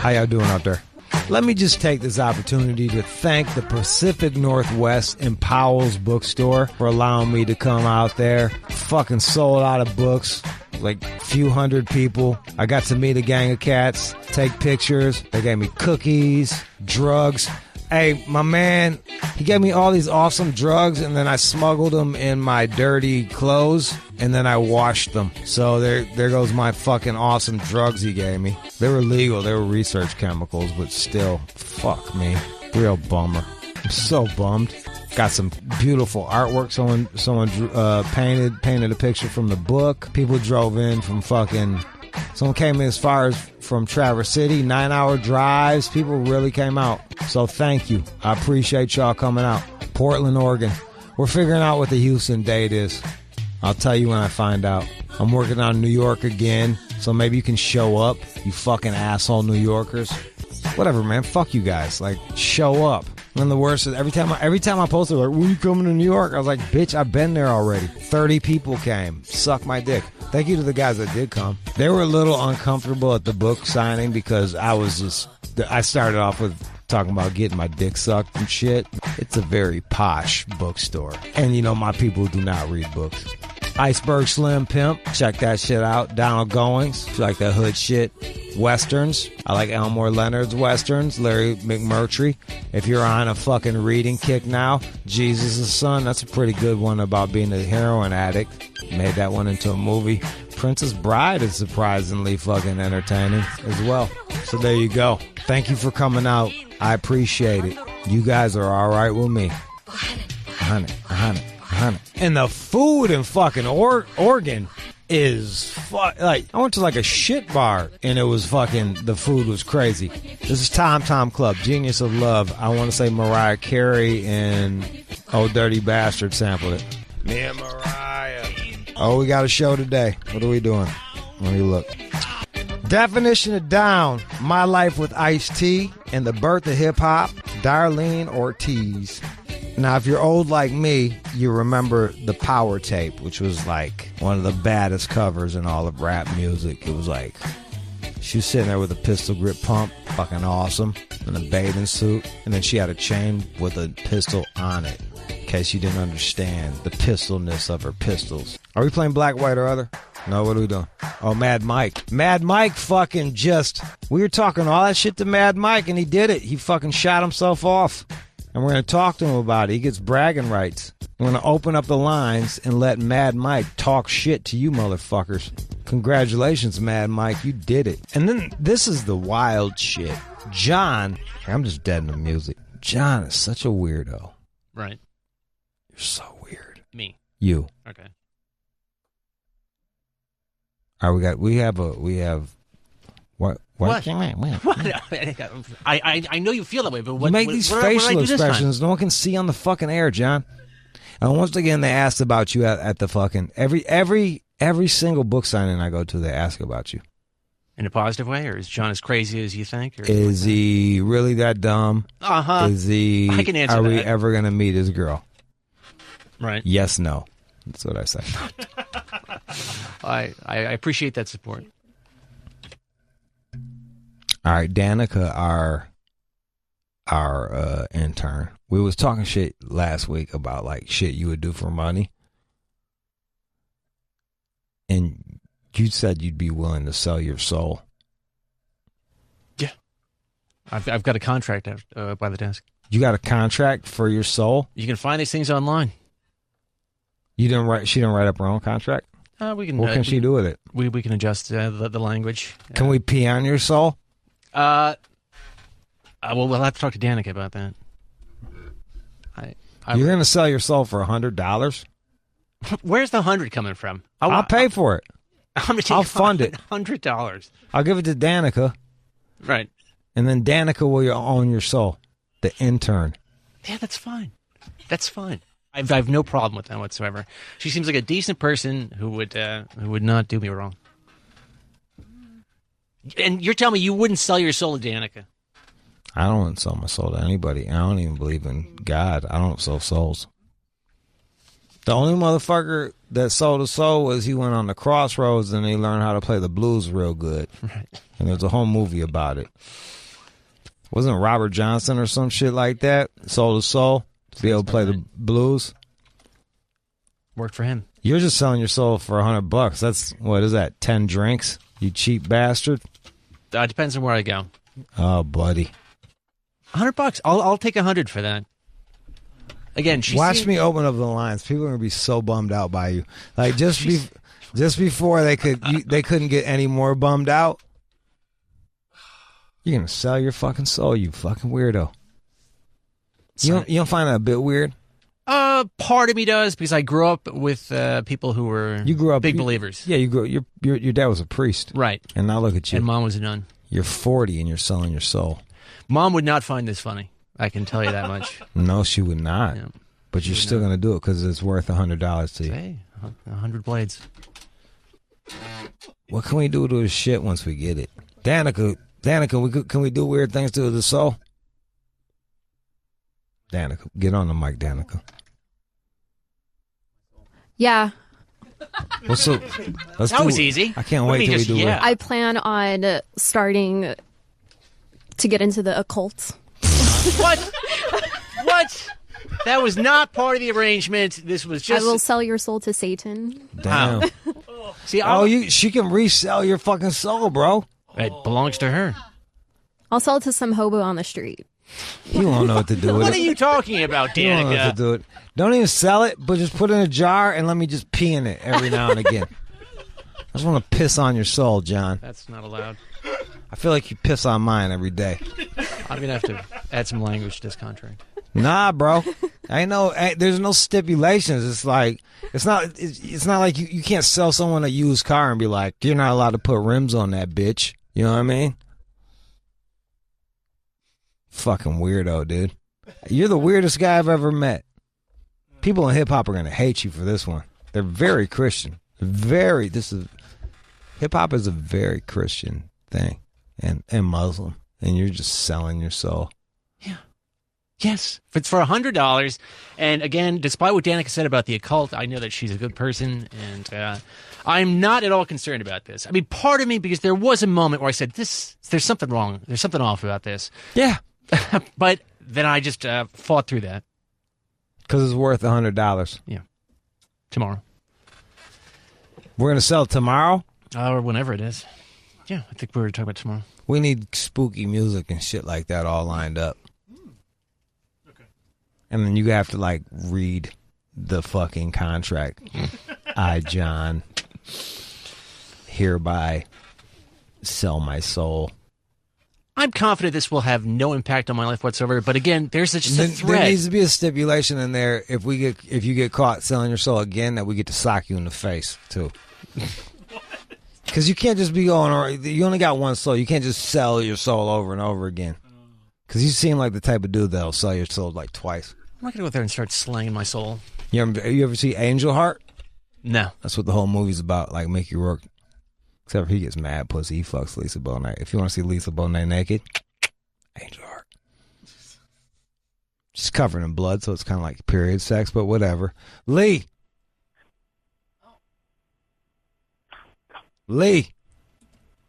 How y'all doing out there? Let me just take this opportunity to thank the Pacific Northwest and Powell's bookstore for allowing me to come out there. Fucking sold out of books. Like a few hundred people. I got to meet a gang of cats, take pictures. They gave me cookies, drugs. Hey, my man, he gave me all these awesome drugs, and then I smuggled them in my dirty clothes, and then I washed them. So there goes my fucking awesome drugs he gave me. They were legal. They were research chemicals, but still, fuck me. Real bummer. I'm so bummed. Got some beautiful artwork. Someone painted a picture from the book. People drove in from fucking... Someone came in as far as from Traverse City, 9-hour drives. People really came out. So thank you. I appreciate y'all coming out. Portland, Oregon. We're figuring out what the Houston date is. I'll tell you when I find out. I'm working on New York again, so maybe you can show up, you fucking asshole New Yorkers. Whatever, man. Fuck you guys. Like, show up. And the worst is every time I posted, like, when you coming to New York? I was like, bitch, I've been there already. 30 people came. Suck my dick. Thank you to the guys that did come. They were a little uncomfortable at the book signing because I started off with talking about getting my dick sucked and shit. It's a very posh bookstore. And, you know, my people do not read books. Iceberg Slim Pimp. Check that shit out. Donald Goings. If you like that hood shit. Westerns. I like Elmore Leonard's Westerns. Larry McMurtry. If you're on a fucking reading kick now, Jesus' Son. That's a pretty good one about being a heroin addict. Made that one into a movie. Princess Bride is surprisingly fucking entertaining as well. So there you go. Thank you for coming out. I appreciate it. You guys are all right with me. 100. And the food in fucking Oregon is like, I went to like a shit bar and it was fucking, the food was crazy. This is Tom Club, Genius of Love. I want to say Mariah Carey and Oh Dirty Bastard sampled it. Me and Mariah. Oh, we got a show today. What are we doing? Let me look. Definition of Down, My Life with Ice-T, and the birth of hip-hop, Darlene Ortiz. Now, if you're old like me, you remember the Power Tape, which was like one of the baddest covers in all of rap music. It was like, she was sitting there with a pistol grip pump, fucking awesome, in a bathing suit, and then she had a chain with a pistol on it, in case you didn't understand the pistolness of her pistols. Are we playing Black, White, or Other? No, what are we doing? Oh, Mad Mike. Mad Mike fucking we were talking all that shit to Mad Mike, and he did it. He fucking shot himself off. And we're going to talk to him about it. He gets bragging rights. We're going to open up the lines and let Mad Mike talk shit to you motherfuckers. Congratulations, Mad Mike. You did it. And then this is the wild shit. John, I'm just dead in the music. John is such a weirdo. Right. You're so weird. Me. You. Okay. All right, we have what? What? I know you feel that way, but what? You make these facial expressions no one can see on the fucking air, John. And once again, they asked about you at the fucking every single book signing I go to, they ask about you. In a positive way, or is John as crazy as you think? Or is he really that dumb? Is he? I can answer that. Are we that. ever gonna meet his girl? Right. Yes, no. That's what I say. I appreciate that support. All right, Danica, our intern, we was talking shit last week about like shit you would do for money, and you said you'd be willing to sell your soul. Yeah, I've got a contract by the desk. You got a contract for your soul? You can find these things online. You didn't write. She didn't write up her own contract. We can. What can she do with it? We can adjust the language. Can we pee on your soul? Well, we'll have to talk to Danica about that. You're going to sell your soul for $100? Where's the 100 coming from? I'll pay for it. I'll fund it. $100. I'll give it to Danica. Right. And then Danica will own your soul. The intern. Yeah, that's fine. That's fine. I've no problem with that whatsoever. She seems like a decent person who would not do me wrong. And you're telling me you wouldn't sell your soul to Danica? I don't want to sell my soul to anybody. I don't even believe in God. I don't sell souls. The only motherfucker that sold his soul was he went on the crossroads and he learned how to play the blues real good. Right. And there's a whole movie about it. Wasn't Robert Johnson or some shit like that? Sold his soul to be able to play the blues. Worked for him. You're just selling your soul for $100. That's, what is that, 10 drinks? You cheap bastard. Depends on where I go. Oh, buddy. $100. I'll take 100 for that. Again, watch me open up the lines. People are gonna be so bummed out by you. Like just before they couldn't get any more bummed out. You're gonna sell your fucking soul, you fucking weirdo. You don't find that a bit weird? Part of me does, because I grew up with people who were big believers. Yeah, you grew. Your dad was a priest, right? And now look at you. And mom was a nun. You're 40 and you're selling your soul. Mom would not find this funny. I can tell you that much. No, she would not. Yeah, but you're still going to do it because it's worth $100 to you. Hey, 100 blades. What can we do to his shit once we get it? Danica, can we do weird things to the soul? Danica, get on the mic, Danica. Yeah. That was easy. I can't wait till we do it. I plan on starting to get into the occult. What? What? That was not part of the arrangement. This was just... I will sell your soul to Satan. Damn. See, she can resell your fucking soul, bro. It belongs to her. I'll sell it to some hobo on the street. You won't know what to do with it. What are you talking about, Danica? You won't know what to do it. Don't even sell it, but just put it in a jar and let me just pee in it every now and again. I just want to piss on your soul, John. That's not allowed. I feel like you piss on mine every day. I'm going to have to add some language to this contract. Nah, bro. There's no stipulations. It's like, it's not like you can't sell someone a used car and be like, you're not allowed to put rims on that bitch. You know what I mean? Fucking weirdo, dude. You're the weirdest guy I've ever met. People in hip hop are going to hate you for this one. They're very Christian. Hip hop is a very Christian thing and Muslim. And you're just selling your soul. Yeah. Yes. If it's for $100, and again, despite what Danica said about the occult, I know that she's a good person, and I'm not at all concerned about this. I mean, part of me, because there was a moment where I said, there's something wrong. There's something off about this. Yeah. But then I just fought through that. Because it's worth $100. Yeah. Tomorrow. We're going to sell it tomorrow? Or whenever it is. Yeah, I think we were talking about tomorrow. We need spooky music and shit like that all lined up. Okay. And then you have to, read the fucking contract. I, John, hereby sell my soul. I'm confident this will have no impact on my life whatsoever. But again, there's just a threat. There needs to be a stipulation in there if you get caught selling your soul again, that we get to sock you in the face too. Because you can't just be going. You only got one soul. You can't just sell your soul over and over again. Because you seem like the type of dude that'll sell your soul twice. I'm not gonna go there and start slanging my soul. You ever see Angel Heart? No. That's what the whole movie's about. Like Mickey Rourke. Except for he gets mad pussy. He fucks Lisa Bonet. If you want to see Lisa Bonet naked, Angel Heart. She's covered in blood, so it's kind of like period sex, but whatever. Lee.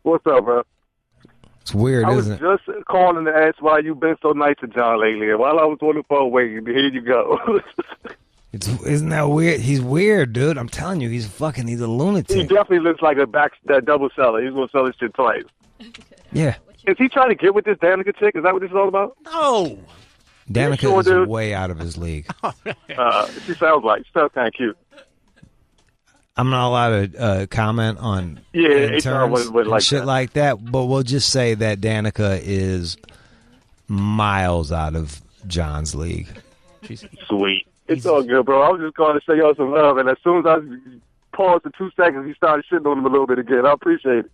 What's up, bro? It's weird, isn't it? I was just calling to ask why you've been so nice to John lately. And while I was on the phone waiting, here you go. Isn't that weird? He's weird, dude. I'm telling you, he's a lunatic. He definitely looks like that double seller. He's going to sell this shit twice. Yeah. Is he trying to get with this Danica chick? Is that what this is all about? No. Danica is way out of his league. She sounds kind of cute. I'm not allowed to comment on HR would like shit that. like that, but we'll just say that Danica is miles out of John's league. Sweet. It's all good, bro. I was just calling to show y'all some love, and as soon as I paused for 2 seconds, he started shitting on him a little bit again. I appreciate it.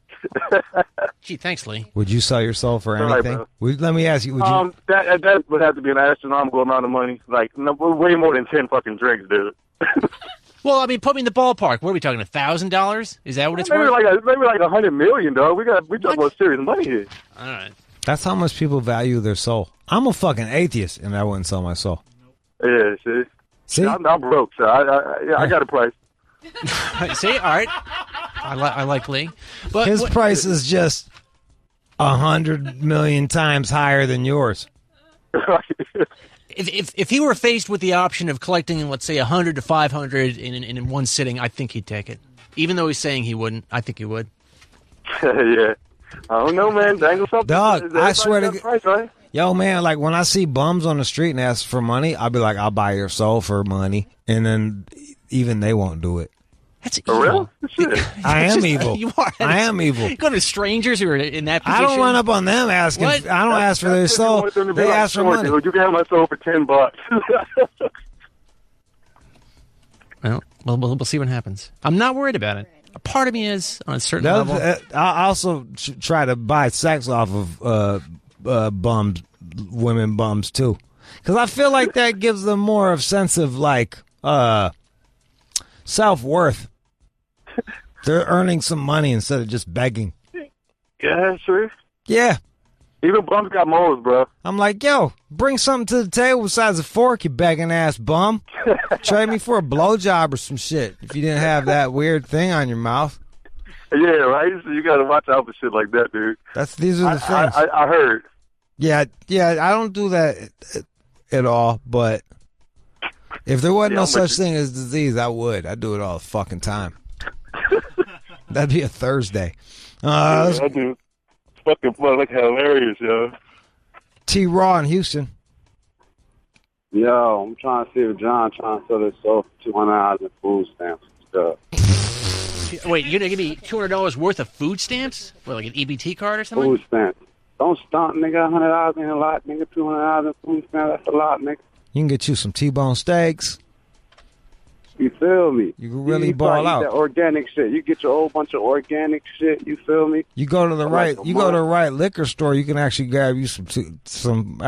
Gee, thanks, Lee. Would you sell your soul for anything? Let me ask you. Would you? That would have to be an astronomical amount of money. Way more than 10 fucking drinks, dude. Well, I mean, put me in the ballpark. What are we talking? $1,000? Is that what it's maybe worth? Maybe like $100 million, dog. We talking about serious money here. All right. That's how much people value their soul. I'm a fucking atheist, and I wouldn't sell my soul. Yeah, see. See? I'm broke, so I got a price. See, all right. I like Lee, but His price is just 100 million times higher than yours. If he were faced with the option of collecting, let's say, 100 to 500 in one sitting, I think he'd take it. Even though he's saying he wouldn't, I think he would. Yeah. I don't know, man. Dangle something. Dog, I swear to God. Price, right? Yo, man, like when I see bums on the street and ask for money, I'll be like, I'll buy your soul for money. And then even they won't do it. That's For evil. real? Shit. I am evil. You are. I am evil. You go to strangers who are in that position. I don't run up on them asking. What? I don't ask for their That's soul. what you want them to be They like, ask for "Sure, money. dude, you can have my soul for $10." Well, we'll see what happens. I'm not worried about it. A part of me is on a certain level. I also try to buy sex off of bums, women bums too, because I feel like that gives them more of sense of like self-worth. They're earning some money instead of just begging. Yeah, sure. Yeah. Even bums got moles, bro. I'm like, yo, bring something to the table besides a fork, you begging ass bum. Trade me for a blowjob or some shit if you didn't have that weird thing on your mouth. Yeah, right. So you got to watch out for shit like that, dude. These are the things. I heard. Yeah, I don't do that at all, but if there wasn't no such thing as disease, I would. I'd do it all the fucking time. That'd be a Thursday. I do. Fucking fun, like hilarious, yo. T. Raw in Houston. Yo, I'm trying to see if John trying to sell this off for $200 in food stamps and stuff. Wait, you're gonna give me $200 worth of food stamps? What, like an EBT card or something? Food stamps. Don't stunt, nigga. $100 in a lot, nigga. $200 in food stamps. That's a lot, nigga. You can get you some T-bone steaks. You feel me? You can really you ball out. That organic shit. You get your whole bunch of organic shit. You feel me? You go to the right liquor store. You can actually grab you some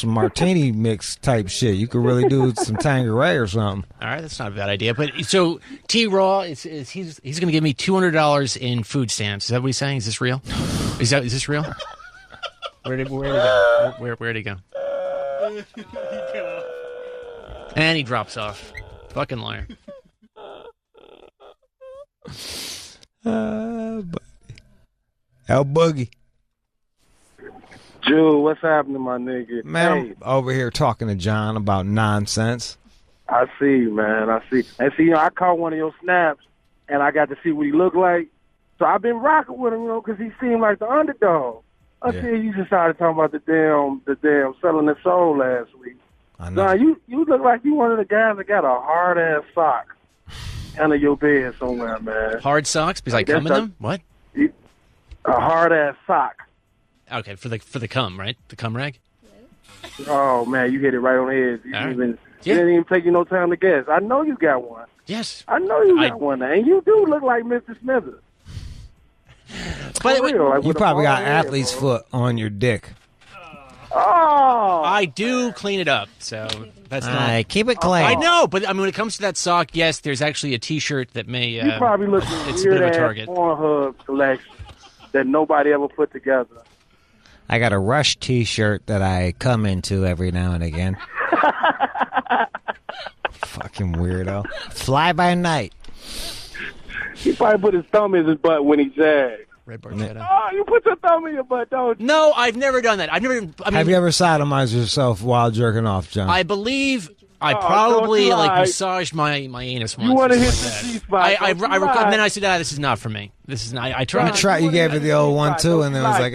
martini mix type shit. You could really do some Tanqueray or something. All right, that's not a bad idea. But so T. Raw he's going to give me $200 in food stamps. Is that what he's saying? Is this real? Is this real? Where'd he go? Where'd he go? And he drops off. Fucking liar. El Boogie. Jude, what's happening, my nigga? Man, I'm over here talking to John about nonsense. I see, man. I see. And see, I caught one of your snaps, and I got to see what he looked like. So I've been rocking with him, because he seemed like the underdog. Until you just started talking about the damn selling his soul last week. I know. John, you look like you one of the guys that got a hard ass sock under your bed somewhere, man. Hard socks because I cum in them. What? A hard ass sock. Okay, for the cum, right? The cum rag. Oh man, you hit it right on the head. You didn't even take you no time to guess. I know you got one. Yes, I know you got one, and you do look like Mr. Smithers. But you probably got athlete's foot on your dick. Oh, I do clean it up, so that's not. Keep it clean. I know, but I mean, when it comes to that sock, yes, there's actually a T-shirt that may. You probably look at it's a bit of a weird target. Pornhub collection that nobody ever put together. I got a Rush T-shirt that I come into every now and again. Fucking weirdo. Fly by night. He probably put his thumb in his butt when he jagged. Red bar shadow. Oh, you put your thumb in your butt, don't you? No, I've never done that. Have you ever sodomized yourself while jerking off, John? I believe I probably massaged my anus once. You want to hit like the G-spot. And then I said, this is not for me. This is not. I tried. You gave it the old one too, and then it was like,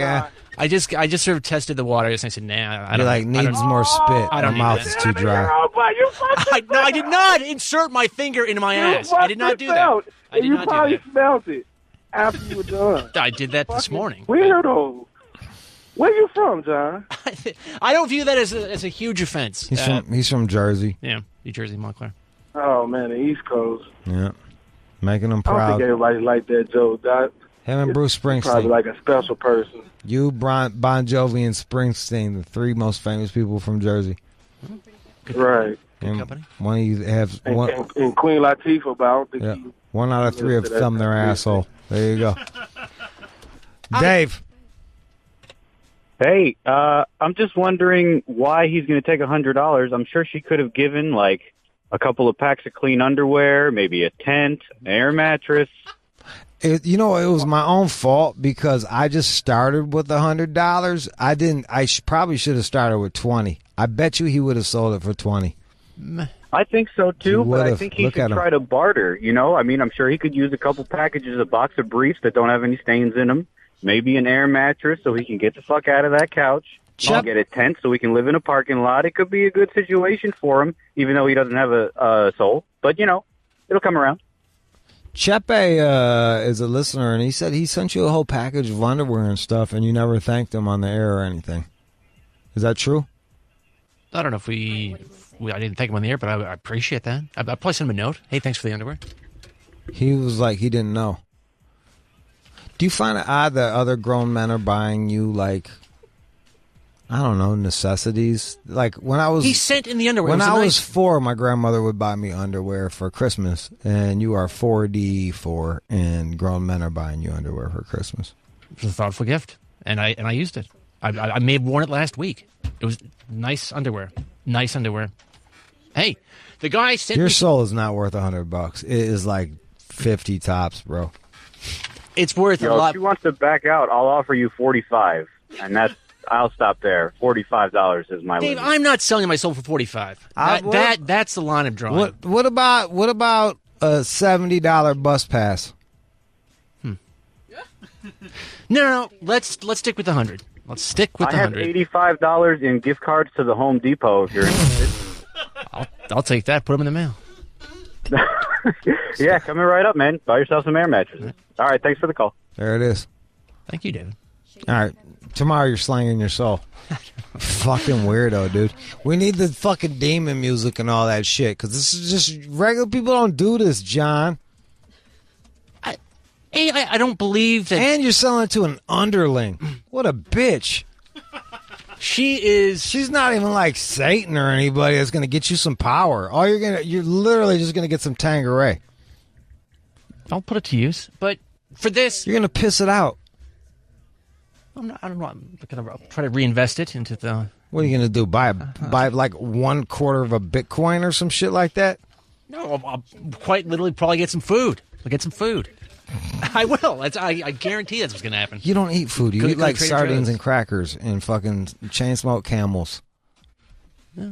I just sort of tested the waters, and I said, nah. I don't. Like needs more spit. I don't. My mouth is too dry. No, I did not insert my finger into my ass. I did not do that. You probably smelled it after you were done. I did that this morning. Weirdo. Where you from, John? I don't view that as a huge offense. He's from Jersey. Yeah, New Jersey, Montclair. Oh man, the East Coast. Yeah, making them proud. I don't think everybody like that, Joe. Him and Bruce Springsteen. Probably like a special person. You, Bon Jovi, and Springsteen, the three most famous people from Jersey. Right. Good company. One of you have and Queen Latifah, but I don't think yeah. 1 out of 3 have thumbed their asshole. There you go. Dave. Hey, I'm just wondering why he's going to take $100. I'm sure she could have given, like, a couple of packs of clean underwear, maybe a tent, an air mattress. It was my own fault because I just started with $100. Probably should have started with 20. I bet you he would have sold it for 20. I think so, too, but I think he Look should at him. try to barter, I mean, I'm sure he could use a couple packages, a box of briefs that don't have any stains in them, maybe an air mattress so he can get the fuck out of that couch. I'll get a tent so we can live in a parking lot. It could be a good situation for him, even though he doesn't have a soul. But, it'll come around. Chepe is a listener, and he said he sent you a whole package of underwear and stuff, and you never thanked him on the air or anything. Is that true? I don't know if I didn't thank him on the air, but I appreciate that. I probably sent him a note. Hey, thanks for the underwear. He was like, he didn't know. Do you find it odd that other grown men are buying you, like, I don't know, necessities? Like, when I was... He sent in the underwear. When I was 4, my grandmother would buy me underwear for Christmas, and you are 4D4, and grown men are buying you underwear for Christmas. It was a thoughtful gift, and I used it. I may have worn it last week. It was nice underwear. Nice underwear. Hey, the guy sent Your me... soul is not worth $100. It is like 50 tops, bro. It's worth a lot. If she wants to back out, I'll offer you $45, and I'll stop there. $45 is my Dave, limit. I'm not selling my soul for $45. That's the line I'm drawing. What about a $70 bus pass? No. Let's stick with the 100. Let's stick with the 100. I have $85 in gift cards to the Home Depot if you're interested. I'll take that. Put them in the mail. Yeah, coming right up, man. Buy yourself some air mattresses. All right, thanks for the call. There it is. Thank you, David. All right. Tomorrow you're slanging your soul. Fucking weirdo, dude. We need the fucking demon music and all that shit, because this is just... Regular people don't do this, John. I don't believe that... And you're selling it to an underling. What a bitch. She's not even like Satan or anybody that's going to get you some power. You're literally just going to get some Tanqueray. I'll put it to use. But for this... You're going to piss it out. I'm going to try to reinvest it into the... What are you going to do? Buy like 1/4 of a Bitcoin or some shit like that? No, I'll quite literally probably get some food. I'll get some food. I will. I guarantee that's what's going to happen. You don't eat food. You Go eat like Trader sardines Joe's. and crackers and fucking chain smoked camels. Yeah.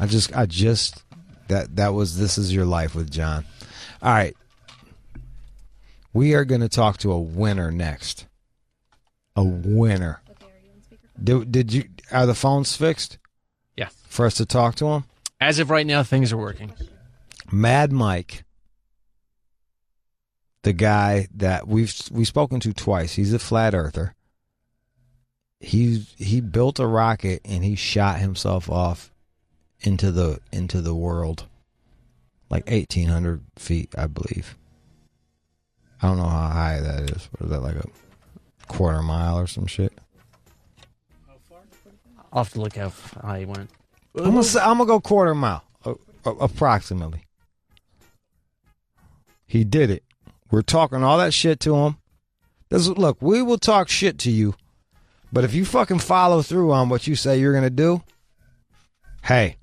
This is your life with John. All right. We are going to talk to a winner next. A winner. Are the phones fixed? Yeah. For us to talk to him? As of right now, things are working. Mad Mike. The guy that we've spoken to twice. He's a flat earther. He built a rocket and he shot himself off into the world, like 1,800 feet, I believe. I don't know how high that is. What is that, like a quarter mile or some shit? I'll have to look how high he went. I'm gonna go quarter mile, approximately. He did it. We're talking all that shit to him. Look, we will talk shit to you, but if you fucking follow through on what you say you're gonna do, hey,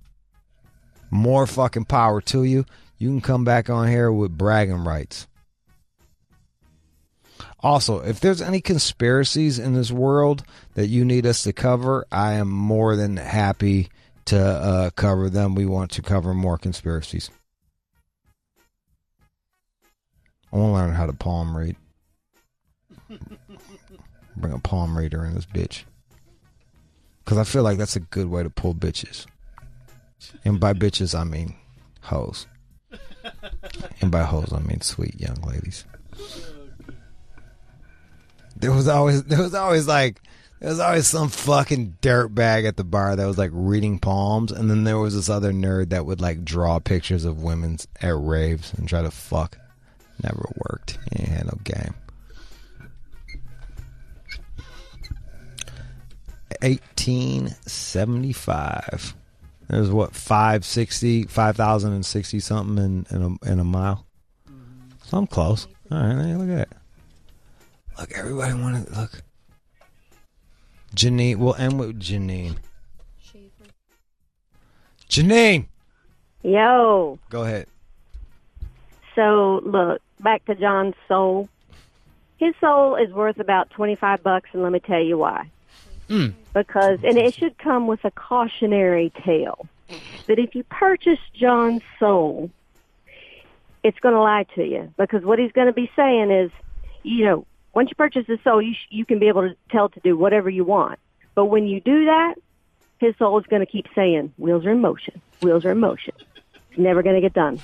more fucking power to you. You can come back on here with bragging rights. Also, if there's any conspiracies in this world that you need us to cover, I am more than happy to cover them. We want to cover more conspiracies. I want to learn how to palm read. Bring a palm reader in this bitch. Because I feel like that's a good way to pull bitches. And by bitches, I mean hoes. And by hoes, I mean sweet young ladies. There was always some fucking dirtbag at the bar that was like reading palms, and then there was this other nerd that would like draw pictures of women at raves and try to fuck. Never worked. He ain't had no game. 1875. There's what, 5,060 something in a mile. So I'm close. All right, look at that. Look, everybody wanted. Look, Janine, we'll end with Janine. Janine! Yo. Go ahead. So, look, back to John's soul. His soul is worth about $25, and let me tell you why. Because, and it should come with a cautionary tale, that if you purchase John's soul, it's going to lie to you. Because what he's going to be saying is, once you purchase his soul, you can be able to tell to do whatever you want. But when you do that, his soul is going to keep saying, wheels are in motion, wheels are in motion. It's never going to get done.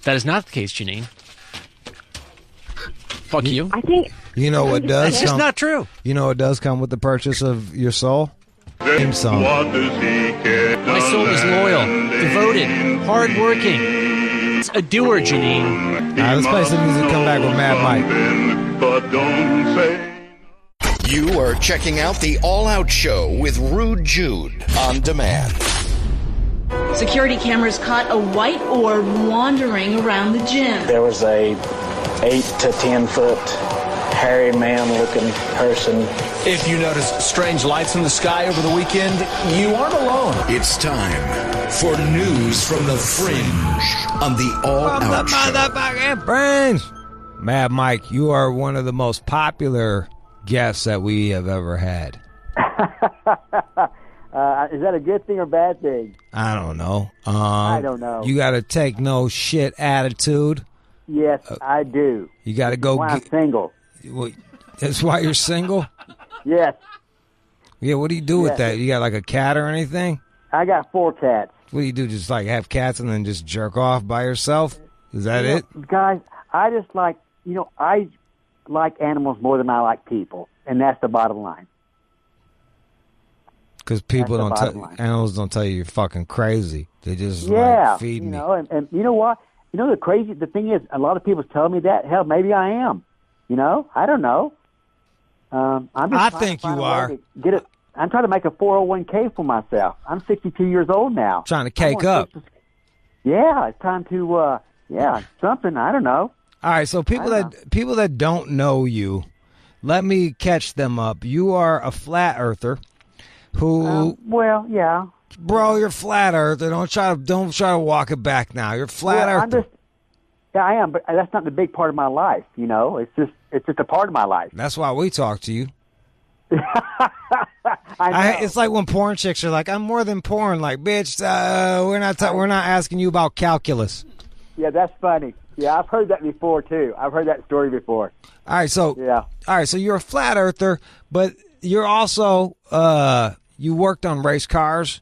That is not the case, Janine. Fuck you. I think... You know what does It's just not true. You know what does come with the purchase of your soul? Theme song. My soul is loyal, devoted, hardworking. It's a doer, Janine. All right, let's play some music. Come back with Mad Mike. You are checking out the All Out Show with Rude Jude on demand. Security cameras caught a white orb wandering around the gym. There was a 8 to 10 foot hairy man looking person. If you notice strange lights in the sky over the weekend, you aren't alone. It's time for news from the fringe on the All Out Show. Fringe. Mad Mike, you are one of the most popular guests that we have ever had. Is that a good thing or bad thing? I don't know. I don't know. You got to take no shit attitude. Yes, I do. You got to go. That's why I'm single. That's why you're single? Yes. Yeah, what do you do with that? You got like a cat or anything? I got 4 cats. What do you do? Just like have cats and then just jerk off by yourself? Is that it? Guys, I just like, I like animals more than I like people. And that's the bottom line. Because animals don't tell you you're fucking crazy. They just feed me. And you know what? The thing is, a lot of people tell me that. Hell, maybe I am. I don't know. I think you are. I'm trying to make a 401k for myself. I'm 62 years old now. Trying to cake up. Yeah, it's time to, something. I don't know. All right, so people that don't know you, let me catch them up. You are a flat earther who... yeah. Bro, you're flat earther. Don't try to walk it back now. You're flat earther. I am, but that's not the big part of my life, It's just a part of my life. That's why we talk to you. I know. It's like when porn chicks are like, I'm more than porn. Like, bitch, we're not asking you about calculus. Yeah, that's funny. Yeah, I've heard that before too. I've heard that story before. All right, so you're a flat earther, but you're also you worked on race cars.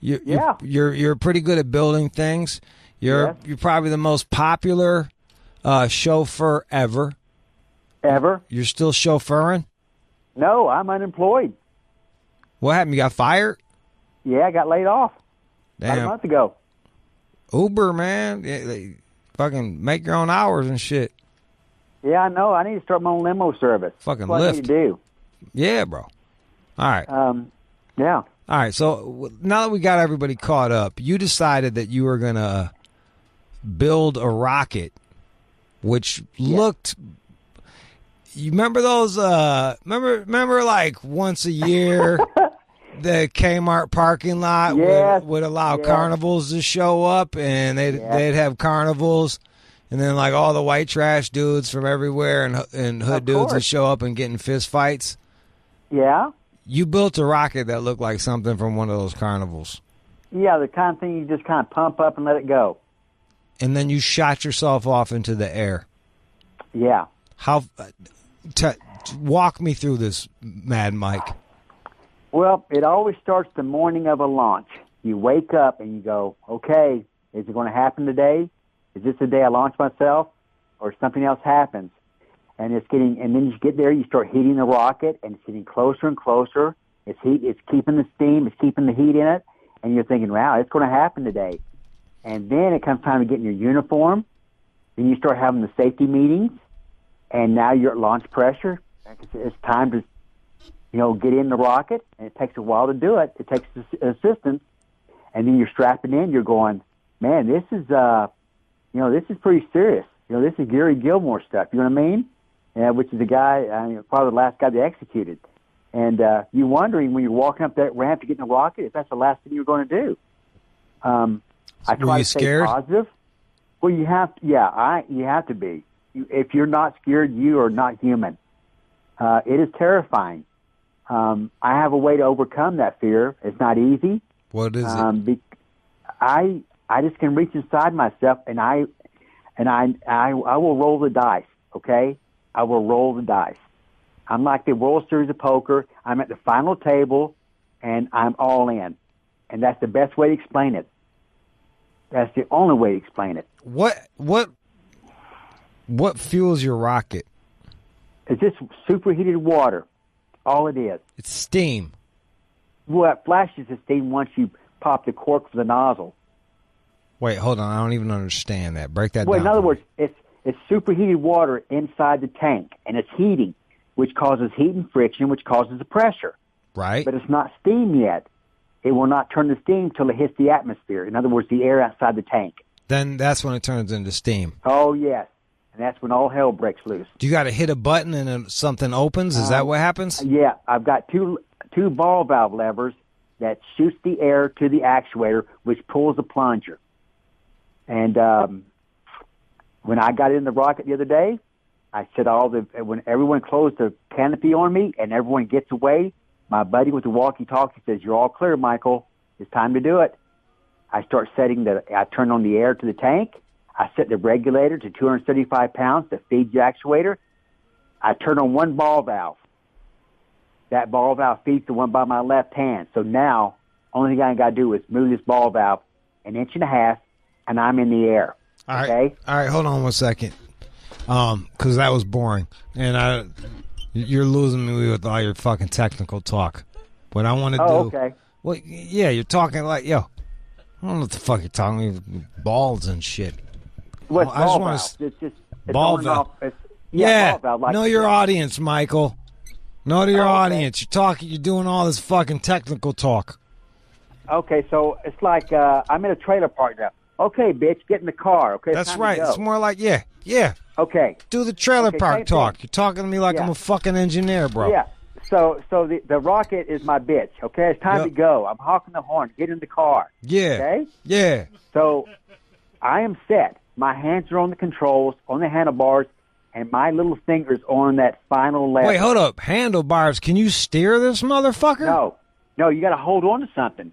You're pretty good at building things. You're probably the most popular chauffeur ever. Ever? You're still chauffeuring? No, I'm unemployed. What happened? You got fired? Yeah, I got laid off. Damn. About a month ago. Uber, man. They fucking make your own hours and shit. Yeah, I know. I need to start my own limo service. Fucking That's what Lyft. I need to do. Yeah, bro. All right. Yeah. All right, so now that we got everybody caught up, you decided that you were going to build a rocket, which looked... You remember those, remember like once a year, the Kmart parking lot would allow carnivals to show up, and they'd have carnivals, and then like all the white trash dudes from everywhere and hood dudes would show up and get in fist fights? Yeah. You built a rocket that looked like something from one of those carnivals. Yeah, the kind of thing you just kind of pump up and let it go. And then you shot yourself off into the air. Yeah. How... walk me through this, Mad Mike. Well, it always starts the morning of a launch. You wake up and you go, okay, is it going to happen today? Is this the day I launch myself? Or something else happens? And then you get there, you start heating the rocket, and it's getting closer and closer. It's keeping the steam, it's keeping the heat in it, and you're thinking, wow, it's going to happen today. And then it comes time to get in your uniform. Then you start having the safety meetings. And now you're at launch pressure. It's time to, get in the rocket, and it takes a while to do it. It takes assistance, and then you're strapping in. You're going, man, this is, this is pretty serious. This is Gary Gilmore stuff. You know what I mean? Which is the guy, probably the last guy they executed. And you're wondering when you're walking up that ramp to get in the rocket if that's the last thing you're going to do. I try to stay positive. Well, you have to, you have to be. If you're not scared, you are not human. It is terrifying. I have a way to overcome that fear. It's not easy. What is it? I just can reach inside myself, and I will roll the dice. Okay, I will roll the dice. I'm like the World Series of Poker. I'm at the final table, and I'm all in, and that's the best way to explain it. That's the only way to explain it. What fuels your rocket? It's just superheated water. All it is. It's steam. Well, it flashes the steam once you pop the cork for the nozzle. Wait, hold on. I don't even understand that. Break that down. Well, in other words, it's superheated water inside the tank, and it's heating, which causes heat and friction, which causes the pressure. Right. But it's not steam yet. It will not turn to steam till it hits the atmosphere. In other words, the air outside the tank. Then that's when it turns into steam. Oh, yes. And that's when all hell breaks loose. Do you got to hit a button and then something opens? Is that what happens? Yeah. I've got two ball valve levers that shoots the air to the actuator, which pulls the plunger. And when I got in the rocket the other day, I said when everyone closed the canopy on me and everyone gets away, my buddy with the walkie-talkie says, "You're all clear, Michael. It's time to do it." I start I turn on the air to the tank. I set the regulator to 275 pounds to feed the actuator. I turn on one ball valve. That ball valve feeds the one by my left hand. So now, only thing I got to do is move this ball valve an inch and a half, and I'm in the air. All okay? Right. All right, hold on 1 second. Because that was boring. And you're losing me with all your fucking technical talk. What I want to do... Oh, okay. Well, yeah, you're talking like, I don't know what the fuck you're talking about. Balls and shit. What's I just want to... It's ball valve. Ball valve. Like know your audience, Michael. Know your audience. You're doing all this fucking technical talk. Okay, so it's like I'm in a trailer park now. Okay, bitch, get in the car. Okay, that's right. It's more like yeah. Okay, do the trailer park talk. You're talking to me like I'm a fucking engineer, bro. Yeah. So the rocket is my bitch. Okay, it's time to go. I'm honking the horn. Get in the car. Yeah. Okay. Yeah. So I am set. My hands are on the controls, on the handlebars, and my little fingers on that final lever. Wait, hold up. Handlebars. Can you steer this motherfucker? No. You got to hold on to something.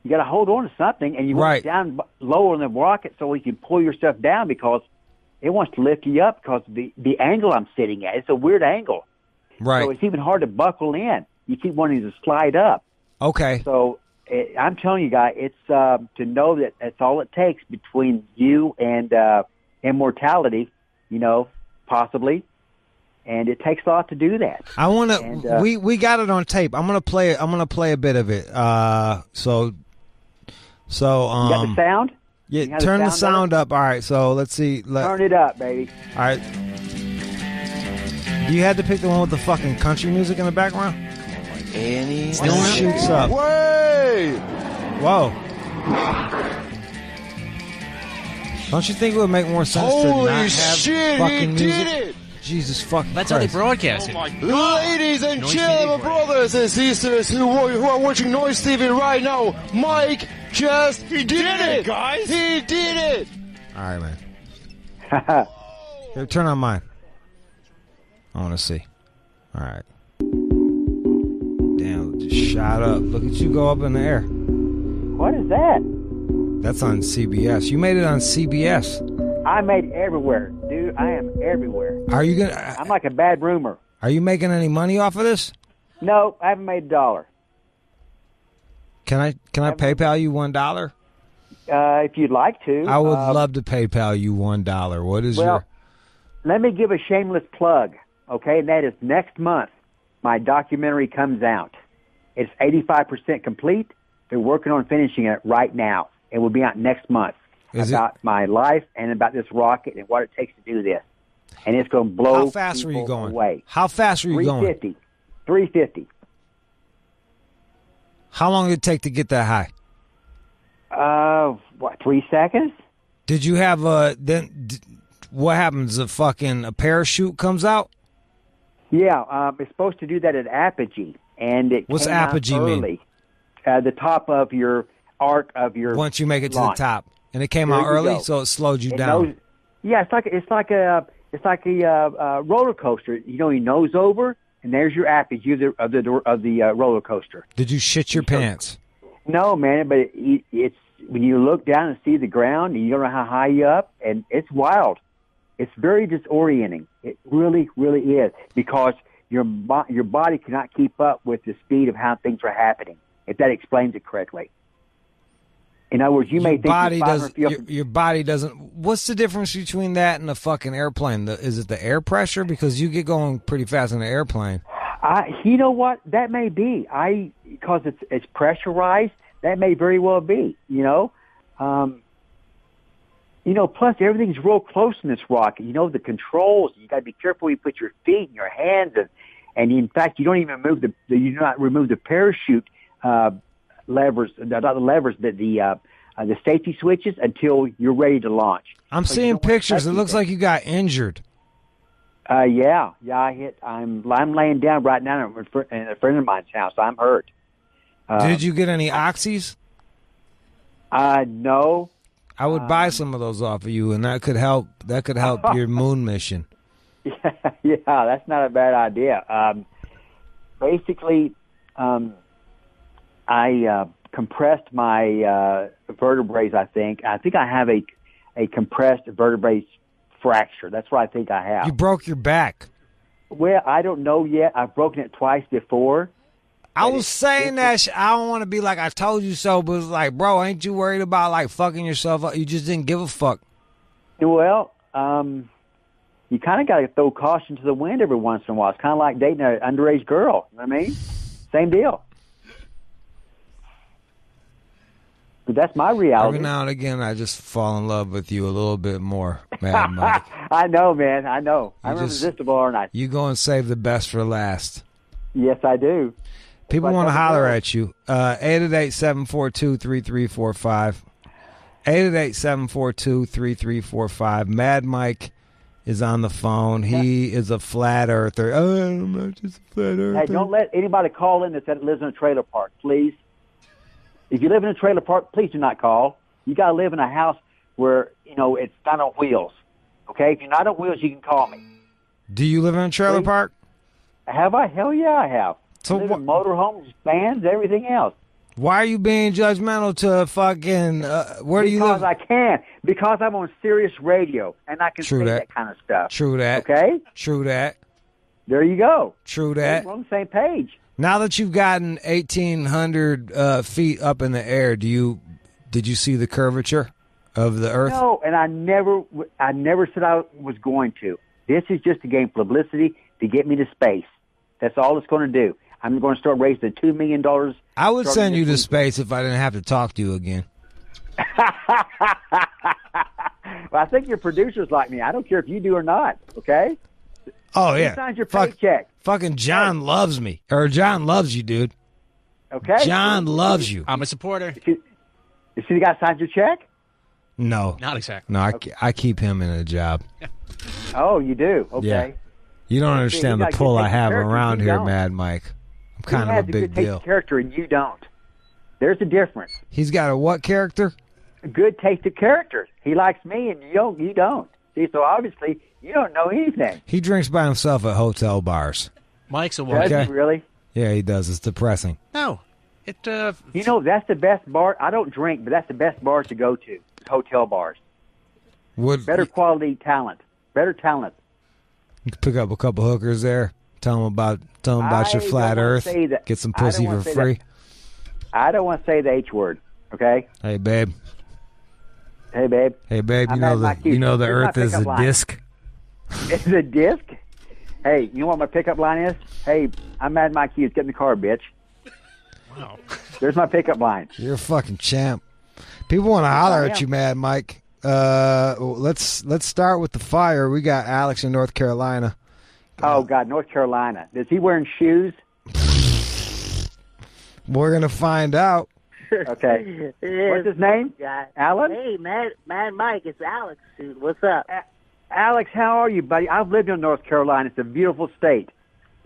You got to hold on to something, and you want it down lower in the rocket so you can pull yourself down because it wants to lift you up because the angle I'm sitting at. It's a weird angle. Right. So it's even hard to buckle in. You keep wanting to slide up. Okay. So I'm telling you, guys, it's to know that that's all it takes between you and immortality, possibly. And it takes a lot to do that. I want to. We got it on tape. I'm gonna play. I'm gonna play a bit of it. So. You got the sound? Yeah. Turn the sound up. All right. So let's see. Turn it up, baby. All right. You had to pick the one with the fucking country music in the background. Any shoots up. Wait! Whoa. Don't you think it would make more sense to not have fucking music? He did it! Jesus fucking That's Christ. how they broadcast it. Ladies and gentlemen, brothers and sisters who are watching Noise TV right now, Mike just did it, guys! He did it! All right, man. Here, turn on mine. I want to see. All right. Damn, just shot up. Look at you go up in the air. What is that? That's on CBS. You made it on CBS. I made it everywhere, dude. I am everywhere. Are you gonna? I'm like a bad rumor. Are you making any money off of this? No, I haven't made $1. Can I PayPal you $1? If you'd like to. I would love to PayPal you $1. What is your? Let me give a shameless plug, okay? And that is next month. My documentary comes out. It's 85% complete. They're working on finishing it right now. It will be out next month. About my life and about this rocket and what it takes to do this. And it's going to blow How fast were you going? Away. How fast were you going? 350. How long did it take to get that high? 3 seconds? Did you have what happens? A parachute comes out? Yeah, it's supposed to do that at apogee, and it What's came out apogee early. mean? The top of your arc of your Once you make it launch. to the top, and it came There out you early, go. so it slowed you It down. knows- yeah, it's like a roller coaster. You know, you nose over, and there's your apogee of the roller coaster. Did you shit your pants? No, man, but it's when you look down and see the ground, and you don't know how high you're up, and it's wild. It's very disorienting. It really, really is, because your body cannot keep up with the speed of how things are happening, if that explains it correctly. In other words, you may think Body you're 500 feet doesn't. Your body doesn't. What's the difference between that and a fucking airplane? Is it the air pressure? Because you get going pretty fast in an airplane. You know what? That may be. Because it's pressurized. That may very well be. Plus everything's real close in this rocket. The controls. You got to be careful where you put your feet and your hands, and in fact, you don't even you do not remove the parachute levers, not the levers, but the safety switches until you're ready to launch. I'm seeing pictures. It looks like you got injured. Yeah. I'm laying down right now in a friend of mine's house. I'm hurt. Did you get any oxys? No. I would buy some of those off of you, and that could help. That could help your moon mission. Yeah, that's not a bad idea. Basically, I compressed my vertebrae. I think I have a compressed vertebrae fracture. That's what I think I have. You broke your back. Well, I don't know yet. I've broken it twice before. I was saying that I don't want to be like I told you so, but it's like, bro, ain't you worried about like fucking yourself up? You just didn't give a fuck. Well, you kind of got to throw caution to the wind every once in a while. It's kind of like dating an underage girl. You know what I mean? Same deal. But that's my reality. Every now and again, I just fall in love with you a little bit more, Mad Mike. I know, man. I know. I'm irresistible, aren't I? You go and save the best for last. Yes, I do. People want to holler at you. 888-742-3345. 888-742-3345. Mad Mike is on the phone. He is a flat earther. Oh, I'm not just a flat earther. Hey, don't let anybody call in that lives in a trailer park, please. If you live in a trailer park, please do not call. You got to live in a house where, it's not on wheels. Okay? If you're not on wheels, you can call me. Do you live in a trailer park? Have I? Hell yeah, I have. So I live in motorhomes, vans, everything else. Why are you being judgmental to fucking, where do you live? Because I can. Because I'm on Sirius Radio, and I can say that kind of stuff. True that. Okay? True that. There you go. True that. We're on the same page. Now that you've gotten 1,800 feet up in the air, did you see the curvature of the Earth? No, and I never said I was going to. This is just to gain publicity to get me to space. That's all it's going to do. I'm going to start raising $2 million. I would send you to space if I didn't have to talk to you again. Well, I think your producers like me. I don't care if you do or not, okay? Oh, yeah. Who signs your paycheck? Fucking John loves me. Or John loves you, dude. Okay? John loves you. I'm a supporter. You see the guy signs your check? No. Not exactly. No, I keep him in a job. Oh, you do? Okay. Yeah. You don't understand the pull I have around here, Mad Mike. I'm kind of a big deal. He has a good taste of character, and you don't. There's a difference. He's got a what character? A good taste of character. He likes me, and you don't. See, so obviously you don't know anything. He drinks by himself at hotel bars. Mike's a Does he really? Yeah, he does. It's depressing. No. That's the best bar. I don't drink, but that's the best bars to go to. Hotel bars. Better quality talent. Better talent. You can pick up a couple hookers there. Tell them about your flat Earth. Get some pussy for free. I don't want to say the H word. Okay. Hey, babe. Hey, babe. Hey, babe. You know the Earth is a disc. It's a disc. Hey, you know what my pickup line is? Hey, I'm Mad Mike Hughes. Get in the car, bitch. Wow. There's my pickup line. You're a fucking champ. People want to holler at you, Mad Mike. Let's start with the fire. We got Alex in North Carolina. Oh God, North Carolina. Is he wearing shoes? We're gonna find out. Okay. What's his name? Alan? Hey, Mad Mike, it's Alex. What's up? Alex, how are you, buddy? I've lived in North Carolina. It's a beautiful state.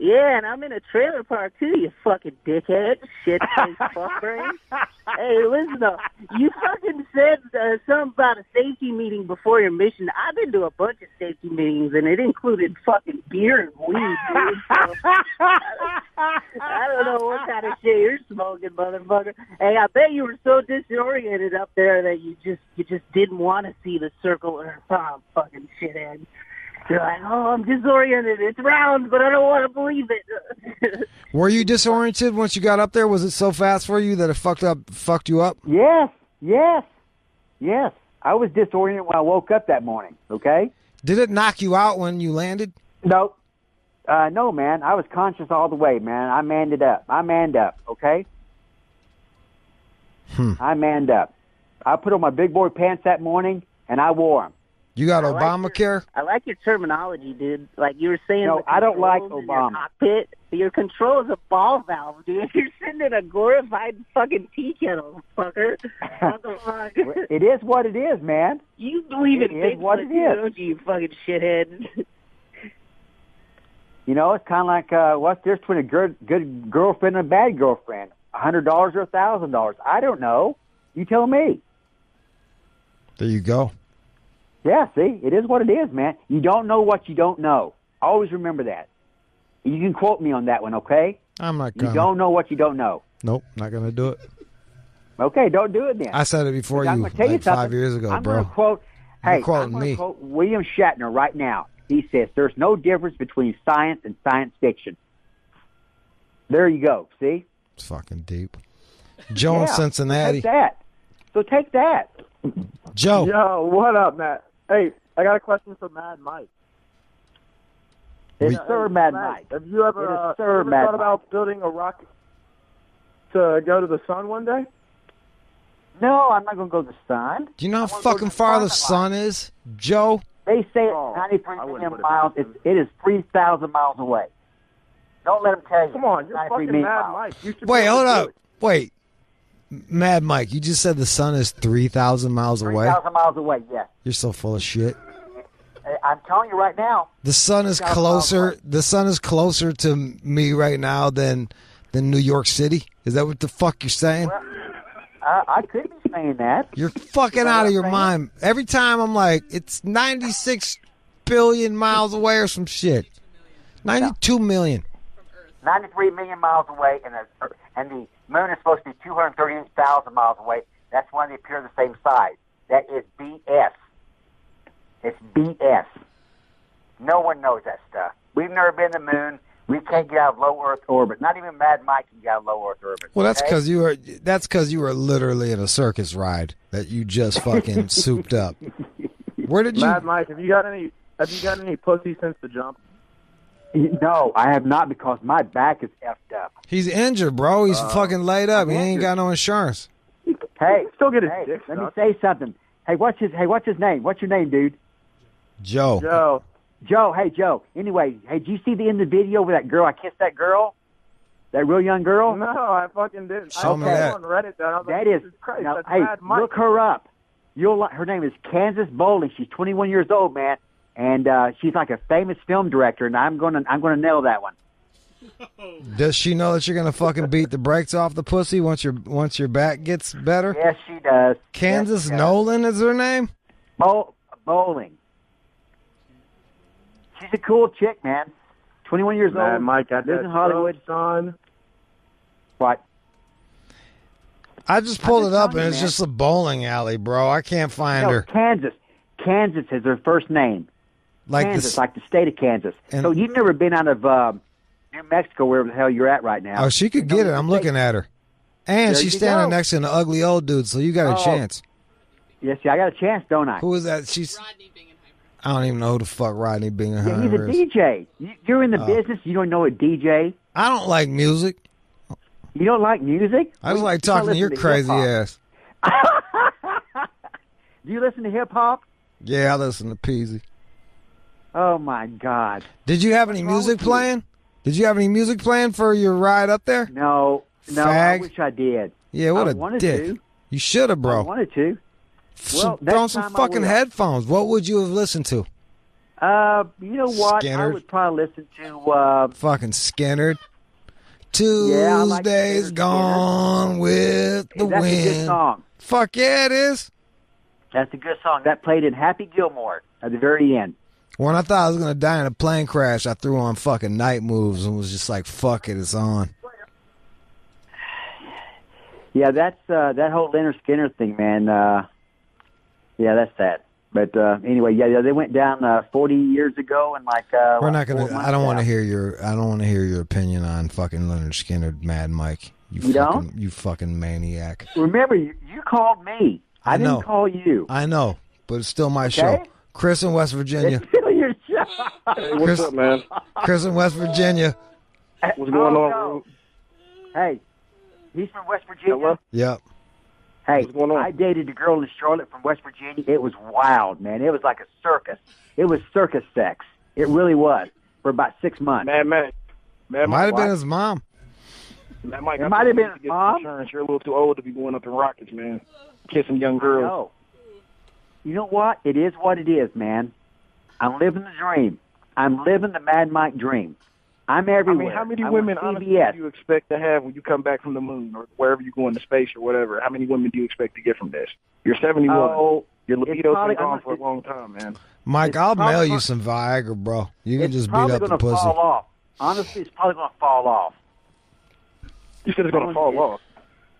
Yeah, and I'm in a trailer park too, you fucking dickhead. Shit face fuck brain. Hey, listen though, you fucking said something about a safety meeting before your mission. I've been to a bunch of safety meetings, and it included fucking beer and weed, dude. So, I don't know what kind of shit you're smoking, motherfucker. Hey, I bet you were so disoriented up there that you just didn't want to see the circle or Tom, fucking shithead. You're like, oh, I'm disoriented. It's round, but I don't want to believe it. Were you disoriented once you got up there? Was it so fast for you that it fucked you up? Yes. I was disoriented when I woke up that morning, okay? Did it knock you out when you landed? No. No, man. I was conscious all the way, man. I manned up, okay? I manned up. I put on my big boy pants that morning, and I wore them. You got Obamacare? I like your terminology, dude. Like you were saying. No, I don't like Obama. Your cockpit, your control is a ball valve, dude. You're sitting in a glorified fucking tea kettle, fucker. What the fuck? It is what it is, man. You believe in Bigfoot, what it is, don't you, you fucking shithead? You know, it's kind of like what's the difference between a good girlfriend and a bad girlfriend? $100 or $1,000? I don't know. You tell me. There you go. Yeah, see, it is what it is, man. You don't know what you don't know. Always remember that. You can quote me on that one, okay? I'm not gonna. You don't know what you don't know. Nope, not going to do it. Okay, don't do it then. I said it before you, like 5 years ago, I'm bro. Gonna quote, I'm going to quote William Shatner right now. He says, there's no difference between science and science fiction. There you go, see? It's fucking deep. Joe in Cincinnati. Take that. So take that. Joe. Yo, what up, Matt? Hey, I got a question for Mad Mike. Yes, sir, Mad Mike. Have you ever, thought about building a rocket to go to the sun one day? No, I'm not going to go to the sun. Do you know how fucking far the sun is, Joe? They say it's 93 million miles. It is 3,000 miles away. Don't let them tell you. Come on, you're fucking Mad Mike. You should Wait, hold up. Wait. Mad Mike, you just said the sun is 3,000 miles away? 3,000 miles away, yes. You're so full of shit. I'm telling you right now. The sun is closer. The sun is closer to me right now than New York City. Is that what the fuck you're saying? Well, I could be saying that. You're fucking out of your mind. Every time I'm like, it's 96 billion miles away or some shit. 92 million. 93 million miles away, and the moon is supposed to be 238,000 miles away. That's when they appear the same size. That is BS. It's BS. No one knows that stuff. We've never been to the moon. We can't get out of low Earth orbit. Not even Mad Mike can get out of low Earth orbit. Well, that's because you were. That's because you were literally in a circus ride that you just fucking souped up. Where did you? Mad Mike, have you got any pussy since the jump? No, I have not, because my back is effed up. He's injured, bro. He's fucking laid up. He ain't got no insurance. Hey, still get his dick let me sucked. say something. Hey, what's his name? What's your name, dude? Joe. Joe. Hey, Joe. Anyway, hey, did you see the end of the video with that girl? I kissed that girl. That real young girl. No, I fucking didn't. Show me that. On Reddit, though. I was That like, is. Jesus Christ, Now, that's hey, Mad Mike. look her up. Her name is Kansas Bowling. She's 21 years old, man, and she's like a famous film director. And I'm gonna nail that one. Does she know that you're gonna fucking beat the brakes off the pussy once your back gets better? Yes, she does. Kansas Yes, she does. Nolan is her name? Bowling. She's a cool chick, man. 21 years Mad old. Mike got lives that in Hollywood. son. What? I just pulled it up, telling and you, it's man. just a bowling alley, bro. I can't find her. Kansas. Kansas is her first name. Like Kansas, like the state of Kansas. So you've never been out of New Mexico, wherever the hell you're at right now. Oh, she could get it. I'm looking at her. And There she's you standing go. next to an ugly old dude, so you got a Oh. chance. Yes, I got a chance, don't I? Who is that? She's. I don't even know who the fuck Rodney Yeah, he's a Bingenheimer is. DJ. You're in the business. You don't know a DJ. I don't like music. You don't like music? I just like talking to your crazy ass. Do you listen to hip hop? Yeah, I listen to Peasy. Oh my God! Did you have any music playing? Did you have any music playing for your ride up there? No, I Fag. wish I did. Yeah, what I a wanted dick. to. You should have, I bro. wanted to. Well, Throw on next some time I fucking will. headphones. What would you have listened to? You know what? Skinner. I would probably listen to fucking Skinner. Yeah, I like Tuesday's Skinner. gone with the That's wind. a good song. Fuck yeah, it is. That's a good song. That played in Happy Gilmore at the very end. When I thought I was going to die in a plane crash, I threw on fucking Night Moves and was just like, fuck it, it's on. Yeah, that's that whole Leonard Skinner thing, man. Yeah, that's sad. But anyway, yeah, they went down 40 years ago, and We're not gonna. I don't want to hear your opinion on fucking Leonard Skinner, Mad Mike. You fucking maniac. Remember, you called me. I know. didn't call you. I know, but it's still my show. Chris in West Virginia. It's still your show. Hey, what's up, man? Chris in West Virginia. What's going on? No. Hey, he's from West Virginia. Hello? Yep. Hey, What's going on? I dated a girl in Charlotte from West Virginia. It was wild, man. It was like a circus. It was circus sex. It really was for about 6 months. Mad Mike. Might have been his mom. Mad Mike, It might have been his get mom. Insurance. You're a little too old to be going up in rockets, man. Kissing young girls. No. You know what? It is what it is, man. I'm living the dream. I'm living the Mad Mike dream. I'm everywhere. I mean, how many I'm women, on honestly, CBS. do you expect to have when you come back from the moon or wherever you go into space or whatever? How many women do you expect to get from this? You're 71. Oh, Your libido's probably- been gone for a long time, man. Mike, It's I'll mail probably- you some Viagra, bro. You can It's just beat probably up the gonna pussy. fall off. Honestly, it's probably going to fall off. You said it's going to fall off.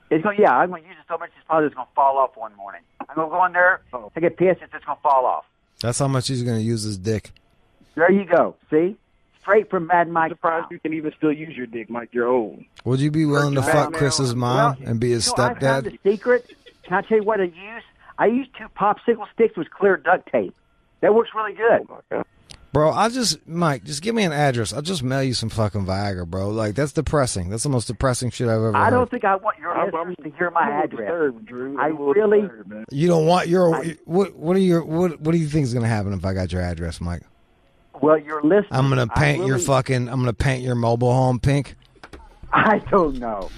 It's going. Yeah, I'm going to use it so much it's probably just going to fall off one morning. I'm going to go in there, take a piss, it's just going to fall off. That's how much he's going to use his dick. There you go. See? Straight from Mad Mike. I'm surprised you can even still use your dick, Mike. You're old. Would you be willing to fuck now, Chris's mom Well, and be his I found stepdad? the secret. Can I tell you what I use? I use 2 popsicle sticks with clear duct tape. That works really good. Oh, my God. Bro, Mike, just give me an address. I'll just mail you some fucking Viagra, bro. Like, that's depressing. That's the most depressing shit I've ever I heard. don't think I want your listeners to hear my I'm address. disturbed, Drew. I I'm a little really. disturbed, man. You don't want what do you think is gonna happen if I got your address, Mike? Well, your listeners. I'm gonna paint I I'm gonna paint your mobile home pink. I don't know.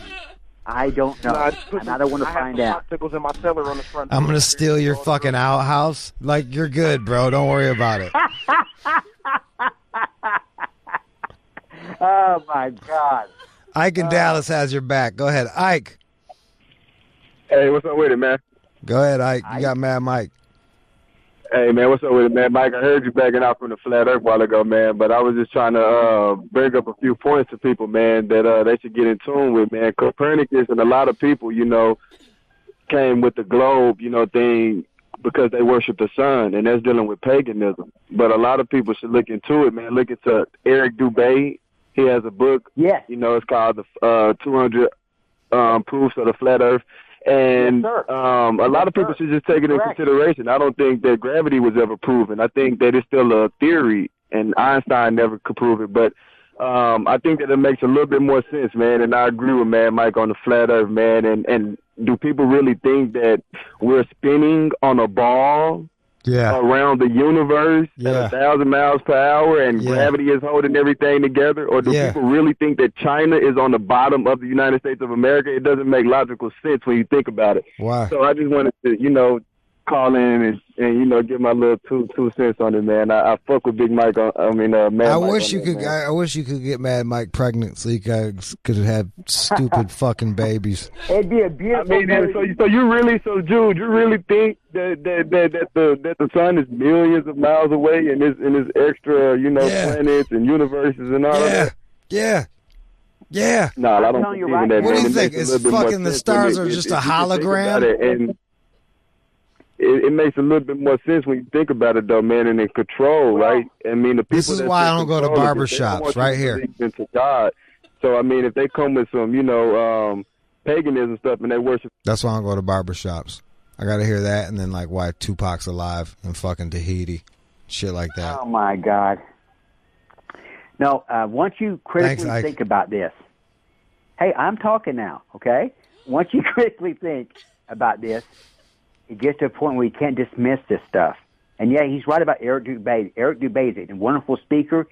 I don't know. And I don't want to find out. Popsicles in my cellar on the front. I'm gonna steal your fucking outhouse. Like, you're good, bro. Don't worry about it. Oh my God. Ike in Dallas has your back. Go ahead, Ike. Hey, what's up with it, man? Go ahead, Ike. You got Mad Mike. Hey, man, what's up with it, man? Mike, I heard you backing out from the Flat Earth a while ago, man, but I was just trying to bring up a few points to people, man, that they should get in tune with, man. Copernicus and a lot of people, came with the globe, thing because they worship the sun, and that's dealing with paganism. But a lot of people should look into it, man. Look into Eric Dubé. He has a book. Yes. It's called the 200 Proofs of the Flat Earth. And a lot of people should just take it in consideration. I don't think that gravity was ever proven. I think that it's still a theory, and Einstein never could prove it. But I think that it makes a little bit more sense, man. And I agree with Mad Mike on the Flat Earth, man. And do people really think that we're spinning on a ball around the universe at 1,000 miles per hour and gravity is holding everything together? Or do people really think that China is on the bottom of the United States of America? It doesn't make logical sense when you think about it. Why? So I just wanted to, call in and give my little two cents on it, man. I fuck with Big Mike. Mad I Mike wish on you that, could. man. I wish you could get Mad Mike pregnant so you guys could have stupid fucking babies. It'd be a beautiful. So Jude, you really think that the sun is millions of miles away and is extra, planets and universes and all that? Yeah. No, I don't believe in that. What do you man. It think? makes a Is little bit more fucking the sense stars when are just a you think about hologram? it. And it makes a little bit more sense when you think about it, though, man, and in control, right? I mean, the people. This is why I don't go to barber shops, right here. Into God. So, I mean, if they come with some, paganism stuff and they worship. That's why I don't go to barber shops. I got to hear that, and then like why Tupac's alive in fucking Tahiti, shit like that. Oh my God. No, once you critically Thanks, Ike. think about this. Hey, I'm talking now, okay? Once you critically think about this, it gets to a point where you can't dismiss this stuff. And yeah, he's right about Eric Dubé. Eric Dubé is a wonderful speaker,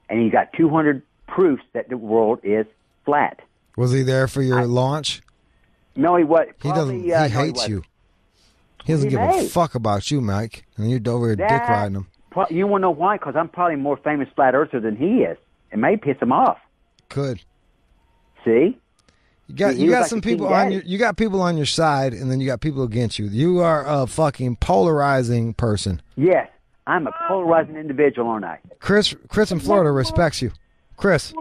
and he got 200 proofs that the world is flat. Was he there for your launch? No, he was. He doesn't. He hates you. He doesn't give a fuck about you, Mike. And you're over here dick riding him. You want to know why? Because I'm probably more famous flat earther than he is. It may piss him off. Could. See? You got some people on your. You got people on your side, and then you got people against you. You are a fucking polarizing person. Yes, I'm a polarizing individual, aren't I? Chris in Florida respects you. Chris.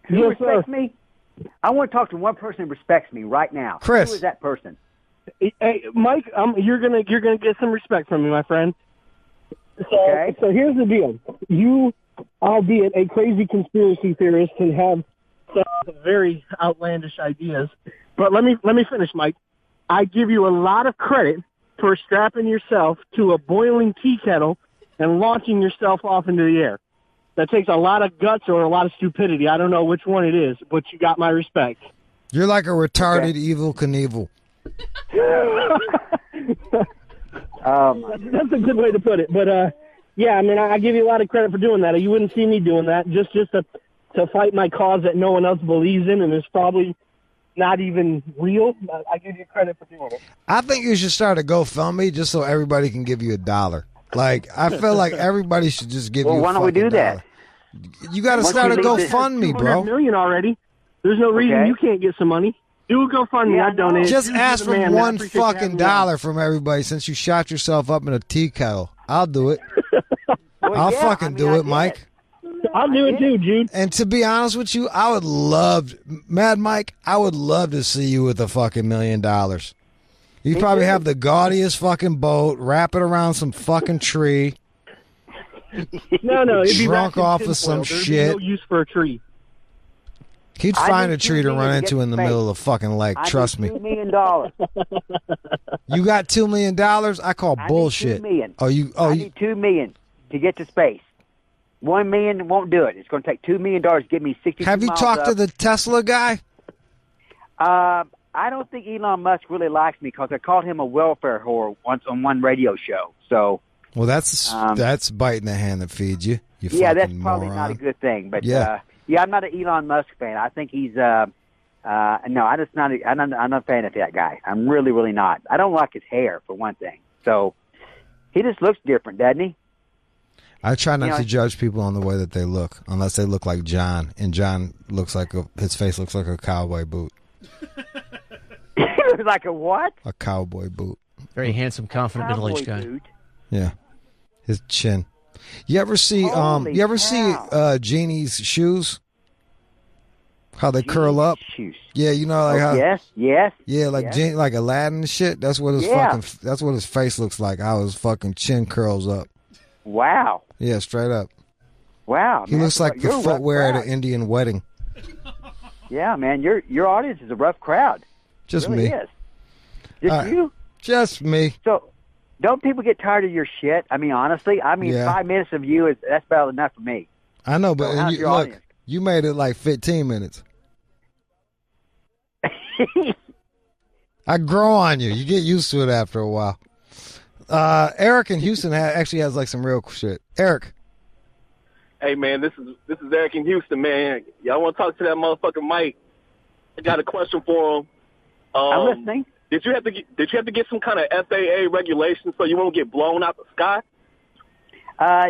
Who respects me? I want to talk to one person who respects me right now. Chris. Who is that person? Hey, Mike, you're gonna get some respect from me, my friend. So here's the deal. You, albeit a crazy conspiracy theorist, and have some very outlandish ideas. But let me finish, Mike. I give you a lot of credit for strapping yourself to a boiling tea kettle and launching yourself off into the air. That takes a lot of guts or a lot of stupidity. I don't know which one it is, but you got my respect. You're like a retarded Evil Knievel. That's a good way to put it. But, yeah, I mean, I give you a lot of credit for doing that. You wouldn't see me doing that just to fight my cause that no one else believes in and is probably not even real. I give you credit for doing it. I think you should start a GoFundMe just so everybody can give you $1. Like, I feel like everybody should just give you. Well, why don't we do that? You got to start a GoFundMe, bro. $200 million already. There's no reason you can't get some money. Do a GoFundMe. I donate. Just ask for one fucking $1 from everybody since you shot yourself up in a tea kettle. I'll do it. I'll fucking do it, Mike. I'll do it too, Jude. And to be honest with you, I would love, Mad Mike, I would love to see you with a fucking $1 million. You'd probably have the gaudiest fucking boat, wrap it around some fucking tree. No, it'd be drunk off of some There's shit. no use for a tree. He'd find a tree to run into in the middle of the fucking lake. Trust me. $2 million. You got $2 million? I call bullshit. I need $2 million. I need $2 million to get to space. $1 million won't do it. It's going to take $2 million to get me 62 Have you miles talked up. to the Tesla guy? I don't think Elon Musk really likes me because I called him a welfare whore once on one radio show. So, well, that's biting the hand that feeds you. Yeah, that's probably moron. not a good thing. But yeah, I'm not an Elon Musk fan. I think he's no, I'm not a fan of that guy. I'm really, really not. I don't like his hair for one thing. So he just looks different, doesn't he? I try not to judge people on the way that they look, unless they look like John, and John looks like his face looks like a cowboy boot. Like a what? A cowboy boot. Very handsome, confident middle-aged guy. Boot. Yeah, his chin. You ever see Genie's shoes? How they curl up? Shoes. Yeah, you know, like how. Yes. Yeah, like Genie, like Aladdin and shit. That's what his that's what his face looks like. How his fucking chin curls up. Wow. Yeah, straight up. Wow. He looks like the footwear at an Indian wedding. Yeah, man, your audience is a rough crowd. Just it really me. Is. Just you? Just me. So, don't people get tired of your shit? I mean, honestly, 5 minutes of you that's about enough for me. I know, but how's your audience? You made it like 15 minutes. I grow on you. You get used to it after a while. Eric in Houston actually has like some real shit. Eric. Hey man, this is Eric in Houston, man. Y'all want to talk to that motherfucker Mike? I got a question for him. I'm listening. Did you have to get some kind of FAA regulation so you won't get blown out the sky?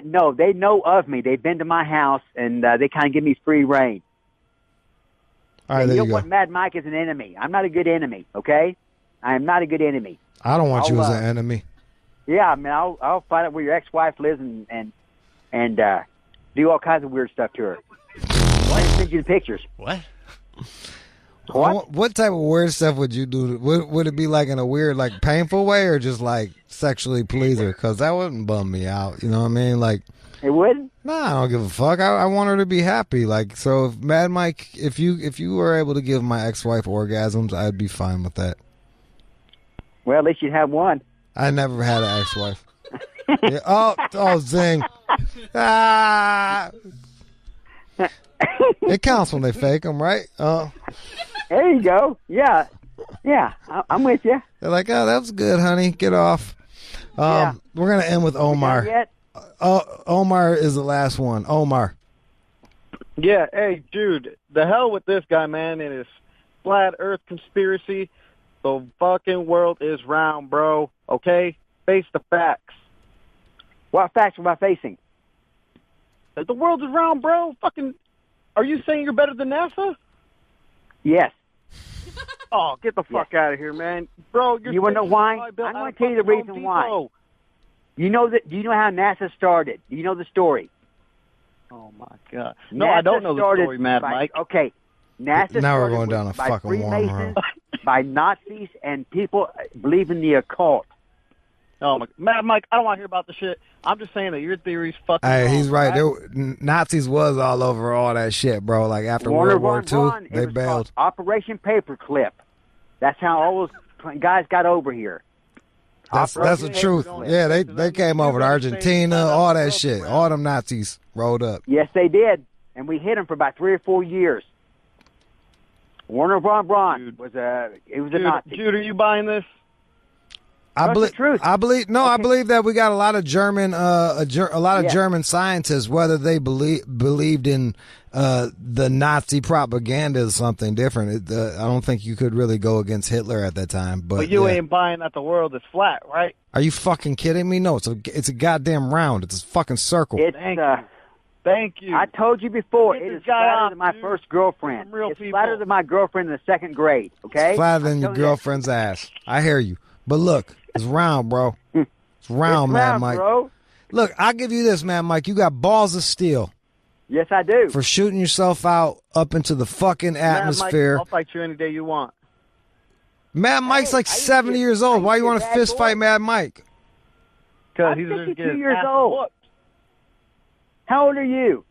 No, they know of me. They've been to my house and they kind of give me free reign. All right, you there don't you go. want Mad Mike as an enemy. I'm not a good enemy. Okay, I am not a good enemy. I don't want you as an enemy. Yeah, I mean, I'll find out where your ex-wife lives and do all kinds of weird stuff to her. Why didn't send you the pictures? What? What type of weird stuff would you do? Would it be like in a weird, like painful way, or just like sexually please her? Because that wouldn't bum me out. You know what I mean? Like it wouldn't. Nah, I don't give a fuck. I want her to be happy. Like, so if Mad Mike, if you were able to give my ex-wife orgasms, I'd be fine with that. Well, at least you'd have one. I never had an ex-wife. Yeah. Oh, zing. Ah. It counts when they fake them, right? There you go. Yeah, I'm with you. They're like, oh, that was good, honey. Get off. We're going to end with Omar. Yet? Omar is the last one. Omar. Yeah, hey, Jude, the hell with this guy, man, and his flat earth conspiracy. The fucking world is round, bro, okay? Face the facts. What facts am I facing? That the world is round, bro. Fucking, are you saying you're better than NASA? Yes. Oh, get the fuck out of here, man, bro. You want to know why? I'm going to tell you the reason why. You know that? Do you know how NASA started? Do you know the story? Oh my God! No, I don't know the story, Mad Mike. Okay, NASA. Now we're started going down a by fucking wormhole. Freemasons, by Nazis, and people believe in the occult. Oh my, Mad Mike, I don't want to hear about the shit. I'm just saying that your theory's fucking Hey, wrong, he's right. right? Nazis was all over all that shit, bro. Like after Warner World War Von II, Braun, they it was bailed. called Operation Paperclip. That's how all those guys got over here. That's the truth. Yeah, they came over to Argentina, all that shit. All them Nazis rolled up. Yes, they did, and we hit them for about 3 or 4 years. Warner Von Braun was a Nazi. Jude, are you buying this? I believe that we got a lot of German, German scientists, whether they believed in the Nazi propaganda or something different. I don't think you could really go against Hitler at that time. But you ain't buying that the world is flat, right? Are you fucking kidding me? No, it's a goddamn round. It's a fucking circle. Thank you. I told you before, it is flatter than my first girlfriend. It's flatter than my girlfriend in the 2nd grade, okay? It's flatter than your girlfriend's ass. I hear you. But look, it's round, bro. It's round, Mad Mike. Bro. Look, I'll give you this, Mad Mike. You got balls of steel. Yes, I do. For shooting yourself out up into the fucking atmosphere. Mad Mike, I'll fight you any day you want. Mad Mike's like 70 years old. Why you want to fist fight Mad Mike? Because he's 52 years old. How old are you?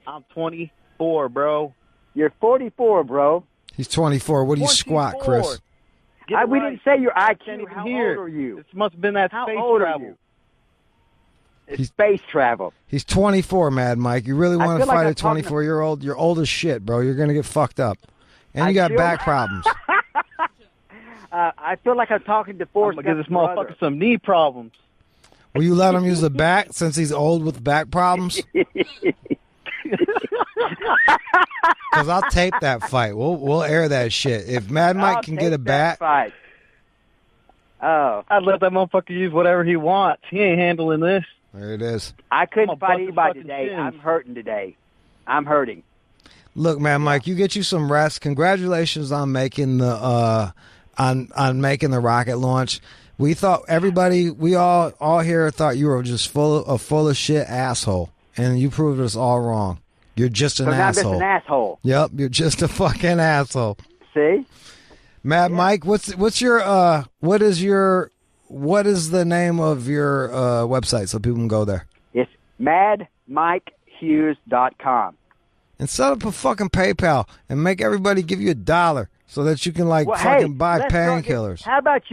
I'm 24, bro. You're 44, bro. He's 24. What do you squat, Chris? We didn't say your IQ. How old are you? This must have been that How space old travel. Are you? It's space travel. He's 24, Mad Mike. You really want to fight a 24-year-old? You're old as shit, bro. You're going to get fucked up. And you got back problems. I feel like I'm talking to Forrest. I'm going to give this motherfucker some knee problems. Will you let him use the bat since he's old with back problems? Because I'll tape that fight. We'll air that shit. If Mad Mike can get a bat. Fight. Oh. I'd let that motherfucker use whatever he wants. He ain't handling this. There it is. I couldn't fight anybody today. Chins. I'm hurting today. I'm hurting. Look, Mad Mike, you get you some rest. Congratulations on making the on making the rocket launch. We thought we all here thought you were just full of shit asshole, and you proved us all wrong. You're just an asshole. I'm just an asshole. Yep, you're just a fucking asshole. See, Mad Mike, what is the name of your website so people can go there? It's madmikehughes.com. And set up a fucking PayPal and make everybody give you $1 so that you can buy painkillers. How about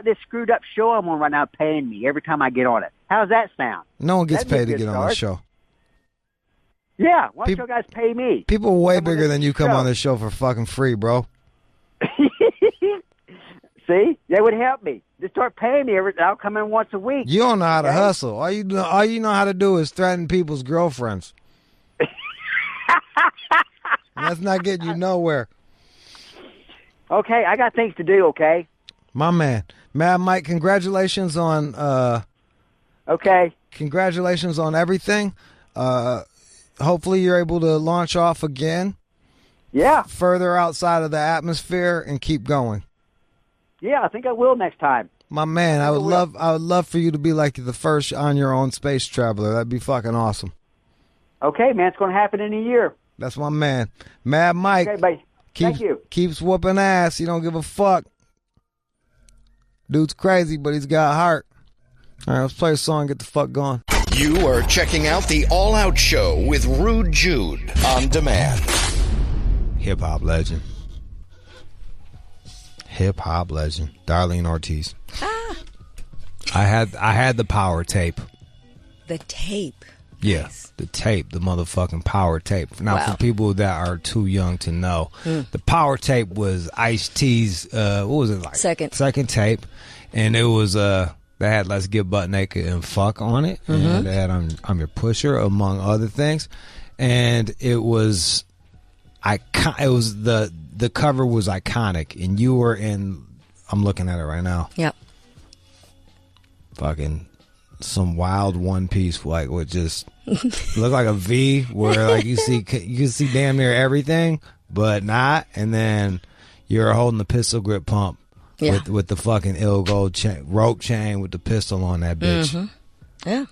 this screwed up show I'm on right now paying me every time I get on it? How's that sound? No one gets paid to get on the show. Yeah, why don't you guys pay me? People way bigger than you come on this show for fucking free, bro. See, that would help me. Just start paying me I'll come in once a week. You don't know how to hustle. All you know how to do is threaten people's girlfriends. That's not getting you nowhere. Okay, I got things to do, okay? My man. Mad Mike, congratulations on Okay. Congratulations on everything. Hopefully you're able to launch off again. Yeah. Further outside of the atmosphere and keep going. Yeah, I think I will next time. My man, I would love for you to be like the first on your own space traveler. That'd be fucking awesome. Okay, man, it's going to happen in a year. That's my man. Mad Mike. Okay, buddy. Thank you. Keeps whooping ass. He don't give a fuck. Dude's crazy, but he's got heart. All right, let's play a song, get the fuck going. You are checking out the All Out Show with Rude Jude on demand. Hip hop legend. Hip hop legend. Darlene Ortiz. Ah. I had the power tape. The tape. Yeah, the tape, the motherfucking power tape. Now, for people that are too young to know, the power tape was Ice-T's, what was it like? Second tape. And it was, they had Let's Get Butt Naked and Fuck on it. Mm-hmm. And they had I'm Your Pusher, among other things. And it was, the cover was iconic. And you were in, I'm looking at it right now. Yep. Fucking some wild one piece, like with just look like a V, where like you can see damn near everything, but not. And then you're holding the pistol grip pump with the fucking ill gold rope chain with the pistol on that bitch. Mm-hmm. Yeah.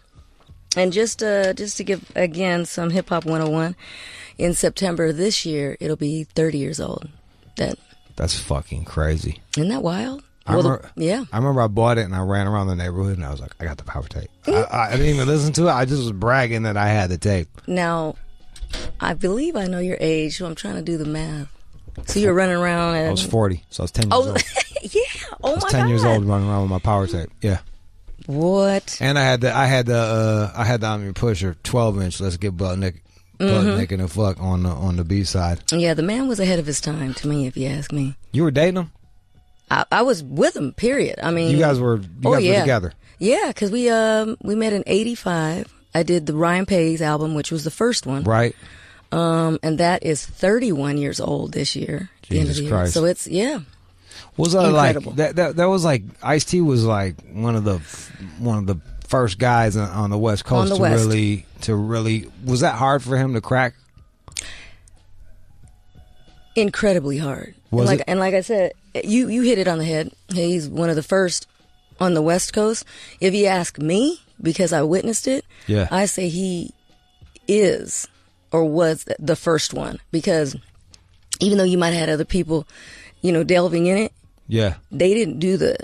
And just to give again some hip hop 101, in September this year it'll be 30 years old. That's fucking crazy. Isn't that wild? I remember I bought it and I ran around the neighborhood and I was like, I got the power tape. I didn't even listen to it. I just was bragging that I had the tape. Now, I believe I know your age, so I'm trying to do the math. So you're running around and... I was 40, so I was 10 years old. Yeah, oh my God. I was 10 years old running around with my power tape. Yeah. What? And I had the Omni Pusher 12-inch. Let's get butt naked and fuck on the B side. Yeah, the man was ahead of his time to me, if you ask me. You were dating him? I was with him. Period. I mean, you guys were together. Yeah, because we met in '85. I did the Ryan Pay's album, which was the first one. Right. And that is 31 years old this year. Jesus Christ! So it's Was that incredible. Like that was like Ice-T was like one of the first guys on the West Coast to really was that hard for him to crack? Incredibly hard. And like I said, you hit it on the head. He's one of the first on the West Coast. If you ask me, because I witnessed it, I say he is or was the first one. Because even though you might have had other people, delving in it, they didn't do the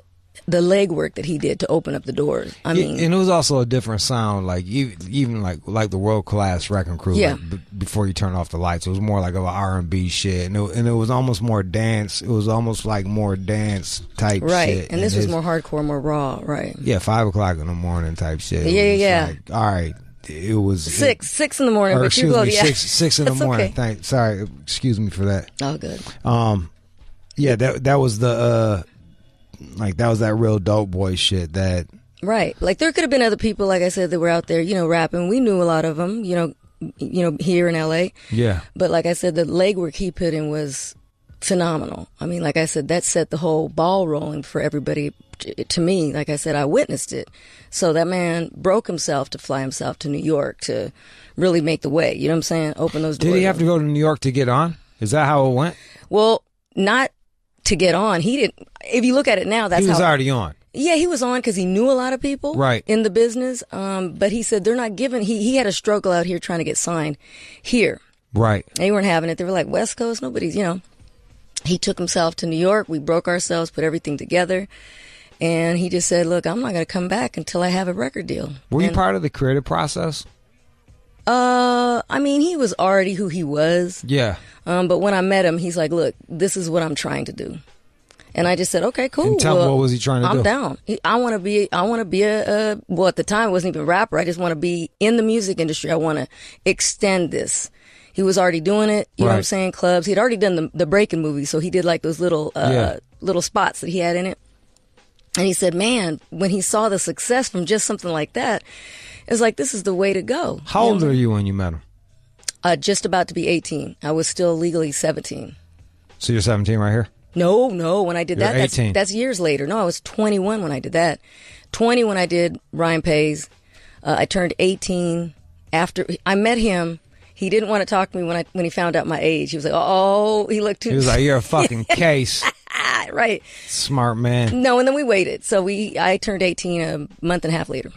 legwork that he did to open up the doors. I mean, and it was also a different sound, like even like the world class Wrecking Crew. Yeah. Like, before you turn off the lights, it was more like a R&B shit, and it was almost more dance. It was almost like more dance type shit. Right, and this was more hardcore, more raw. Right. Yeah, 5 o'clock in the morning type shit. Yeah. Like, all right. It was 6 in the morning. Or, but excuse you me, go, 6 in the morning. Okay. Sorry, excuse me for that. Oh, good. Yeah, that was the that was that real dope boy shit that. Right, like there could have been other people, like I said, that were out there, rapping. We knew a lot of them, here in LA. Yeah. But like I said, the legwork he put in was phenomenal. I mean, like I said, that set the whole ball rolling for everybody. To me, like I said, I witnessed it. So that man broke himself to fly himself to New York to really make the way. You know what I'm saying? Open those doors. Did he have to go to New York to get on? Is that how it went? Well, not to get on. He didn't. If you look at it now, that's he was how, already on. Yeah, he was on because he knew a lot of people in the business. But he said they're not giving. He had a struggle out here trying to get signed here. Right. They weren't having it. They were like, West Coast, nobody's, He took himself to New York. We broke ourselves, put everything together. And he just said, look, I'm not going to come back until I have a record deal. Were you part of the creative process? I mean, he was already who he was. Yeah. But when I met him, he's like, look, this is what I'm trying to do. And I just said, okay, cool. And tell me, what was he trying to do? I'm down. I want to be a, well, at the time it wasn't even a rapper. I just want to be in the music industry. I want to extend this. He was already doing it. You know what I'm saying? Clubs. He'd already done the Breaking movie. So he did like those little spots that he had in it. And he said, man, when he saw the success from just something like that, it was like, this is the way to go. How old are you when you met him? Just about to be 18. I was still legally 17. So you're 17 right here? No. When I did You're that, 18. that's years later. No, I was 21 when I did that. 20 when I did Ryan Pay's. I turned 18 after I met him. He didn't want to talk to me when he found out my age. He was like, oh, he looked too... He was like, you're a fucking case. Right. Smart man. No, and then we waited. So I turned 18 a month and a half later.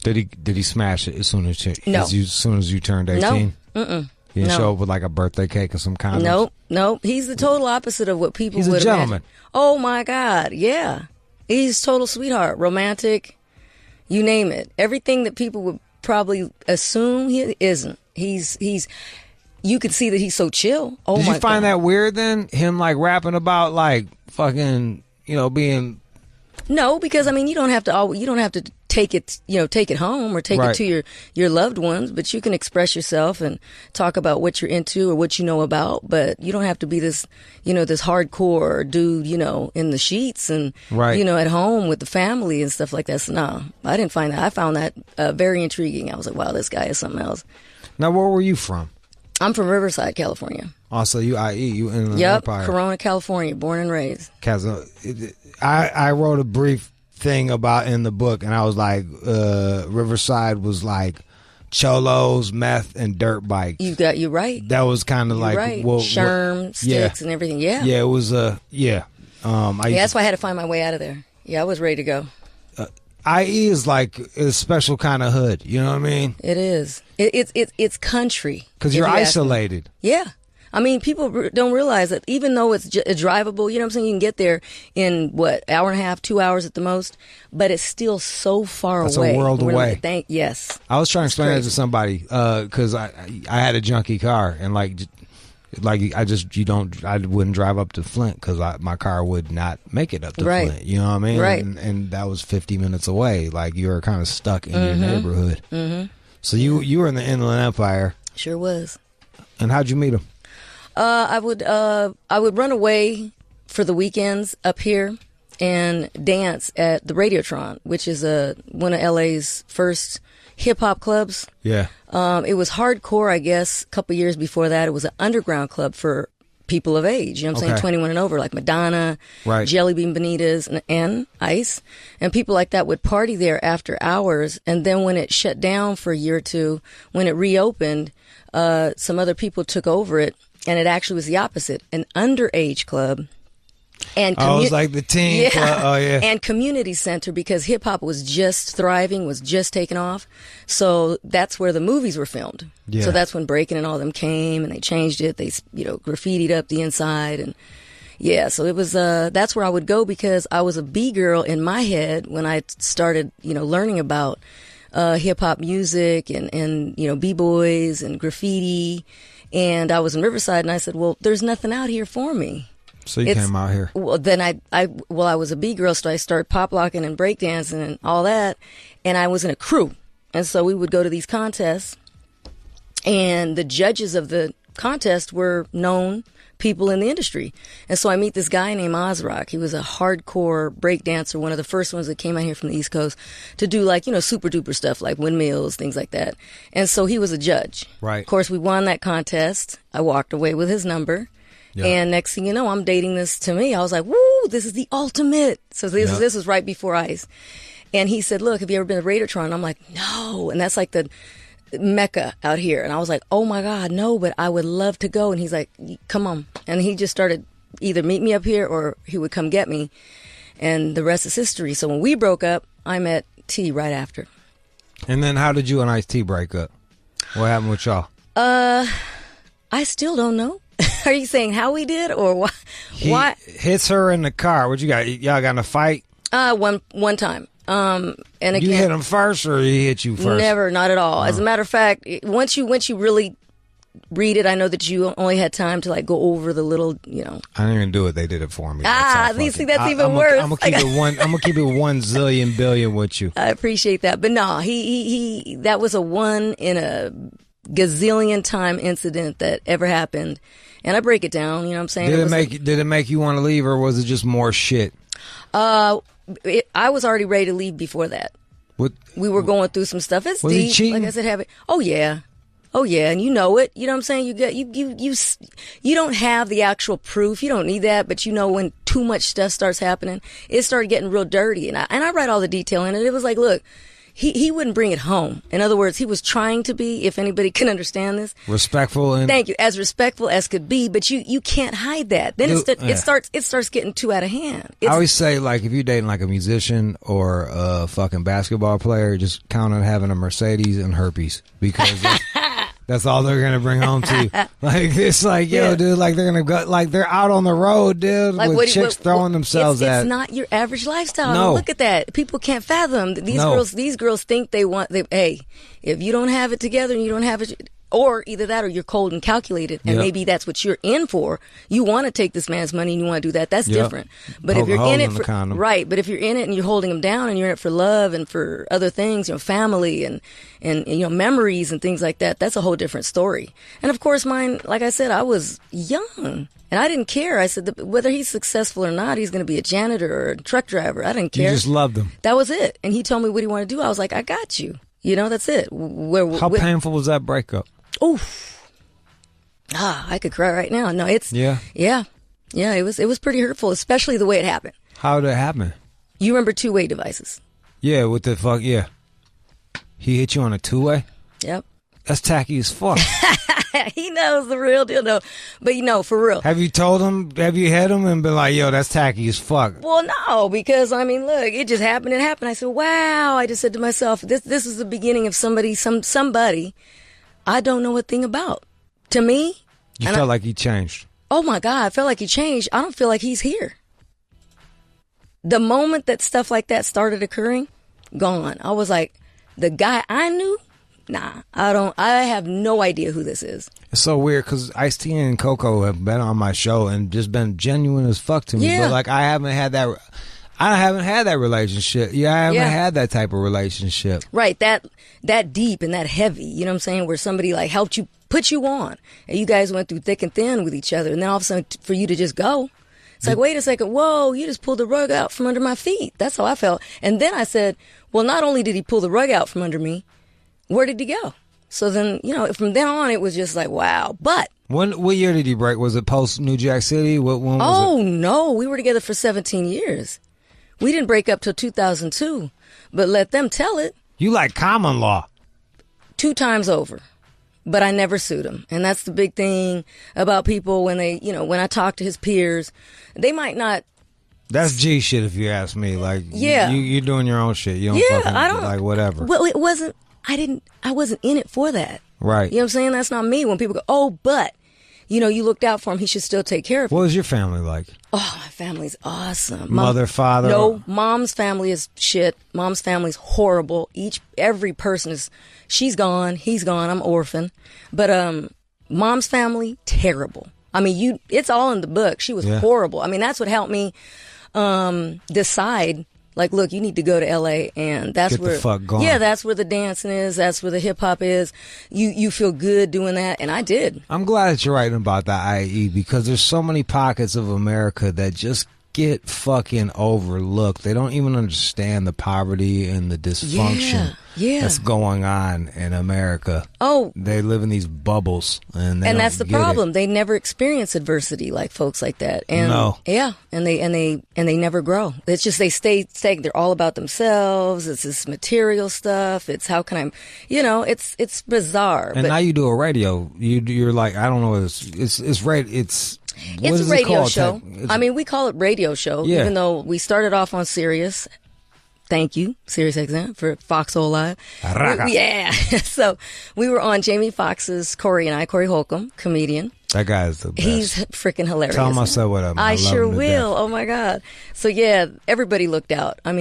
Did he smash it as soon as you turned 18? No. Mm-mm. He didn't show up with like a birthday cake or some kind of... Nope. He's the total opposite of what people would imagine. He's a gentleman. Imagine. Oh, my God. Yeah. He's total sweetheart, romantic, you name it. Everything that people would probably assume he isn't. He's you could see that he's so chill. Oh, Did my you find God. that weird then? Him like rapping about like fucking, being... No, because I mean, you don't have to take it home or take it to your loved ones, but you can express yourself and talk about what you're into or what you know about, but you don't have to be this, this hardcore dude, in the sheets and, at home with the family and stuff like that. So no, I didn't find that. I found that very intriguing. I was like, wow, this guy is something else. Now, where were you from? I'm from Riverside, California. Also, you in the Yep, Empire. Corona, California, born and raised. I wrote a brief thing about in the book, and I was like, Riverside was like cholos, meth, and dirt bikes. You're right. That was kind of like right. Sherm, sticks, and everything. Yeah. Yeah, it was that's why I had to find my way out of there. Yeah, I was ready to go. IE is like a special kind of hood. You know what I mean? It is. It's country because you're isolated. Yeah. I mean, people don't realize that even though it's drivable, you know what I'm saying? You can get there in, hour and a half, 2 hours at the most, but it's still so far away. That's a world away. Yes. I was trying to explain that to somebody because I had a junky car and I wouldn't drive up to Flint because my car would not make it up to Flint. You know what I mean? Right. And that was 50 minutes away. Like you were kind of stuck in your neighborhood. Mm-hmm. So you were in the Inland Empire. Sure was. And how'd you meet him? I would run away for the weekends up here and dance at the Radiotron, which is one of LA's first hip hop clubs. Yeah. It was hardcore, I guess. A couple years before that, it was an underground club for people of age. You know what I'm saying? 21 and over, like Madonna, Jelly Bean Bonitas, and Ice, and people like that would party there after hours. And then when it shut down for a year or two, when it reopened, some other people took over it. And it actually was the opposite, an underage club. And it was like the teen club. Oh, yeah. And community center because hip-hop was just thriving, was just taking off. So that's where the movies were filmed. Yeah. So that's when Breaking and all them came, and they changed it. They, graffitied up the inside. And, so it was, that's where I would go because I was a B-girl in my head when I started, learning about hip-hop music and B-boys and graffiti. And I was in Riverside, and I said, well, there's nothing out here for me. So you came out here. Well, then I was a B-girl, so I started pop-locking and breakdancing and all that, and I was in a crew. And so we would go to these contests, and the judges of the contest were known people in the industry. And so I meet this guy named Ozrock. He was a hardcore breakdancer, one of the first ones that came out here from the East Coast to do super duper stuff like windmills, things like that. And so he was a judge. Right. Of course, we won that contest. I walked away with his number. Yeah. And next thing you know, I'm dating this to me. I was like, woo, this is the ultimate. So this was right before Ice. And he said, look, have you ever been to Radiotron? I'm like, no. And that's like the Mecca out here. And I was like, oh my God, no, but I would love to go. And he's like, come on. And he just started either meet me up here or he would come get me. And the rest is history. So when we broke up, I met T right after. And then how did you and Ice-T break up? What happened with y'all? I still don't know. Are you saying how we did or why? He hits her in the car. What you got? Y'all got in a fight? One time. And again, you hit him first, or he hit you first? Never, not at all. As a matter of fact, once you really read it, I know that you only had time to go over the little, I didn't even do it. They did it for me. You see, that's even worse. I'm gonna keep it one. I'm gonna keep it 1 zillion billion with you. I appreciate that, but no, he that was a one in a gazillion time incident that ever happened, and I break it down. You know what I'm saying? Did it make you want to leave, or was it just more shit? I was already ready to leave before that. We were going through some stuff. It's was deep. He cheating? Like I said, Oh yeah, and you know it. You know what I'm saying? You don't have the actual proof. You don't need that, but when too much stuff starts happening, it started getting real dirty. And I write all the detail in it. It was like, look, he wouldn't bring it home. In other words, he was trying to be, if anybody can understand this, respectful. Thank you, as respectful as could be. But you can't hide that. Then it starts getting too out of hand. I always say, if you're dating a musician or a fucking basketball player, just count on having a Mercedes and herpes because that's all they're gonna bring home to you. Dude, they're gonna go, they're out on the road, dude, with chicks throwing themselves at. It's not your average lifestyle. No. Look at that. People can't fathom these girls think hey, if you don't have it together and you don't have it, or either that or you're cold and calculated, and maybe that's what you're in for. You want to take this man's money and you want to do that. That's different. But if you're in it for but if you're in it and you're holding him down and you're in it for love and for other things, family and memories and things like that, that's a whole different story. And of course, mine, like I said, I was young. And I didn't care. I said, whether he's successful or not, he's going to be a janitor or a truck driver. I didn't care. You just loved him. That was it. And he told me what he wanted to do. I was like, I got you. That's it. How painful was that breakup? Oof. I could cry right now. No, it's... Yeah. It was pretty hurtful, especially the way it happened. How did it happen? You remember two-way devices? Yeah, with the fuck, yeah. He hit you on a two-way? Yep. That's tacky as fuck. He knows the real deal, though. But, for real. Have you told him, have you hit him and been like, yo, that's tacky as fuck? Well, no, because, look, it just happened. It happened. I said, wow. I just said to myself, this is the beginning of somebody I don't know a thing about. To me. You felt like he changed. Oh, my God. I felt like he changed. I don't feel like he's here. The moment that stuff like that started occurring, gone. I was like, the guy I knew, nah, I have no idea who this is. It's so weird because Ice-T and Coco have been on my show and just been genuine as fuck to me. Yeah. But like I haven't had that relationship. Yeah, I haven't had that type of relationship. Right, that deep and that heavy, you know what I'm saying, where somebody like helped you, put you on, and you guys went through thick and thin with each other, and then all of a sudden for you to just go. It's like, wait a second, whoa, you just pulled the rug out from under my feet. That's how I felt. And then I said, well, not only did he pull the rug out from under me, where did he go? So then, from then on, it was just like, wow. But what year did he break? Was it post New Jack City? When was it? Oh, no. We were together for 17 years. We didn't break up till 2002. But let them tell it. You like common law. 2 times over. But I never sued him. And that's the big thing about people when they, when I talk to his peers, they might not. That's G shit if you ask me. Like, yeah. You're doing your own shit. You don't fucking, I don't, like, whatever. Well, it wasn't, I wasn't in it for that. Right. You know what I'm saying? That's not me. When people go, oh, but, you looked out for him. He should still take care of you. What was your family like? Oh, my family's awesome. Mother, father? No, mom's family is shit. Mom's family's horrible. Every person is, she's gone, he's gone, I'm orphan. But mom's family, terrible. It's all in the book. She was horrible. That's what helped me decide, like, look, you need to go to LA, and that's Get where the fuck going. Yeah, that's where the dancing is, that's where the hip hop is. You feel good doing that, and I did. I'm glad that you're writing about the IE because there's so many pockets of America that just get fucking overlooked. They don't even understand the poverty and the dysfunction that's going on in America. Oh, they live in these bubbles, and that's the problem. They never experience adversity like folks like that. And and they never grow. It's just they stay stagnant. They're all about themselves. It's this material stuff. It's how can I, it's bizarre. And now you do a radio. You're like, I don't know. It's a radio show. We call it radio show, even though we started off on Sirius. Thank you, Sirius XM, for Foxhole Live. So we were on Jamie Foxx's Corey Holcomb, comedian. That guy is the best. He's freaking hilarious. Tell him I said what up. I sure will. Oh my God. So everybody looked out. I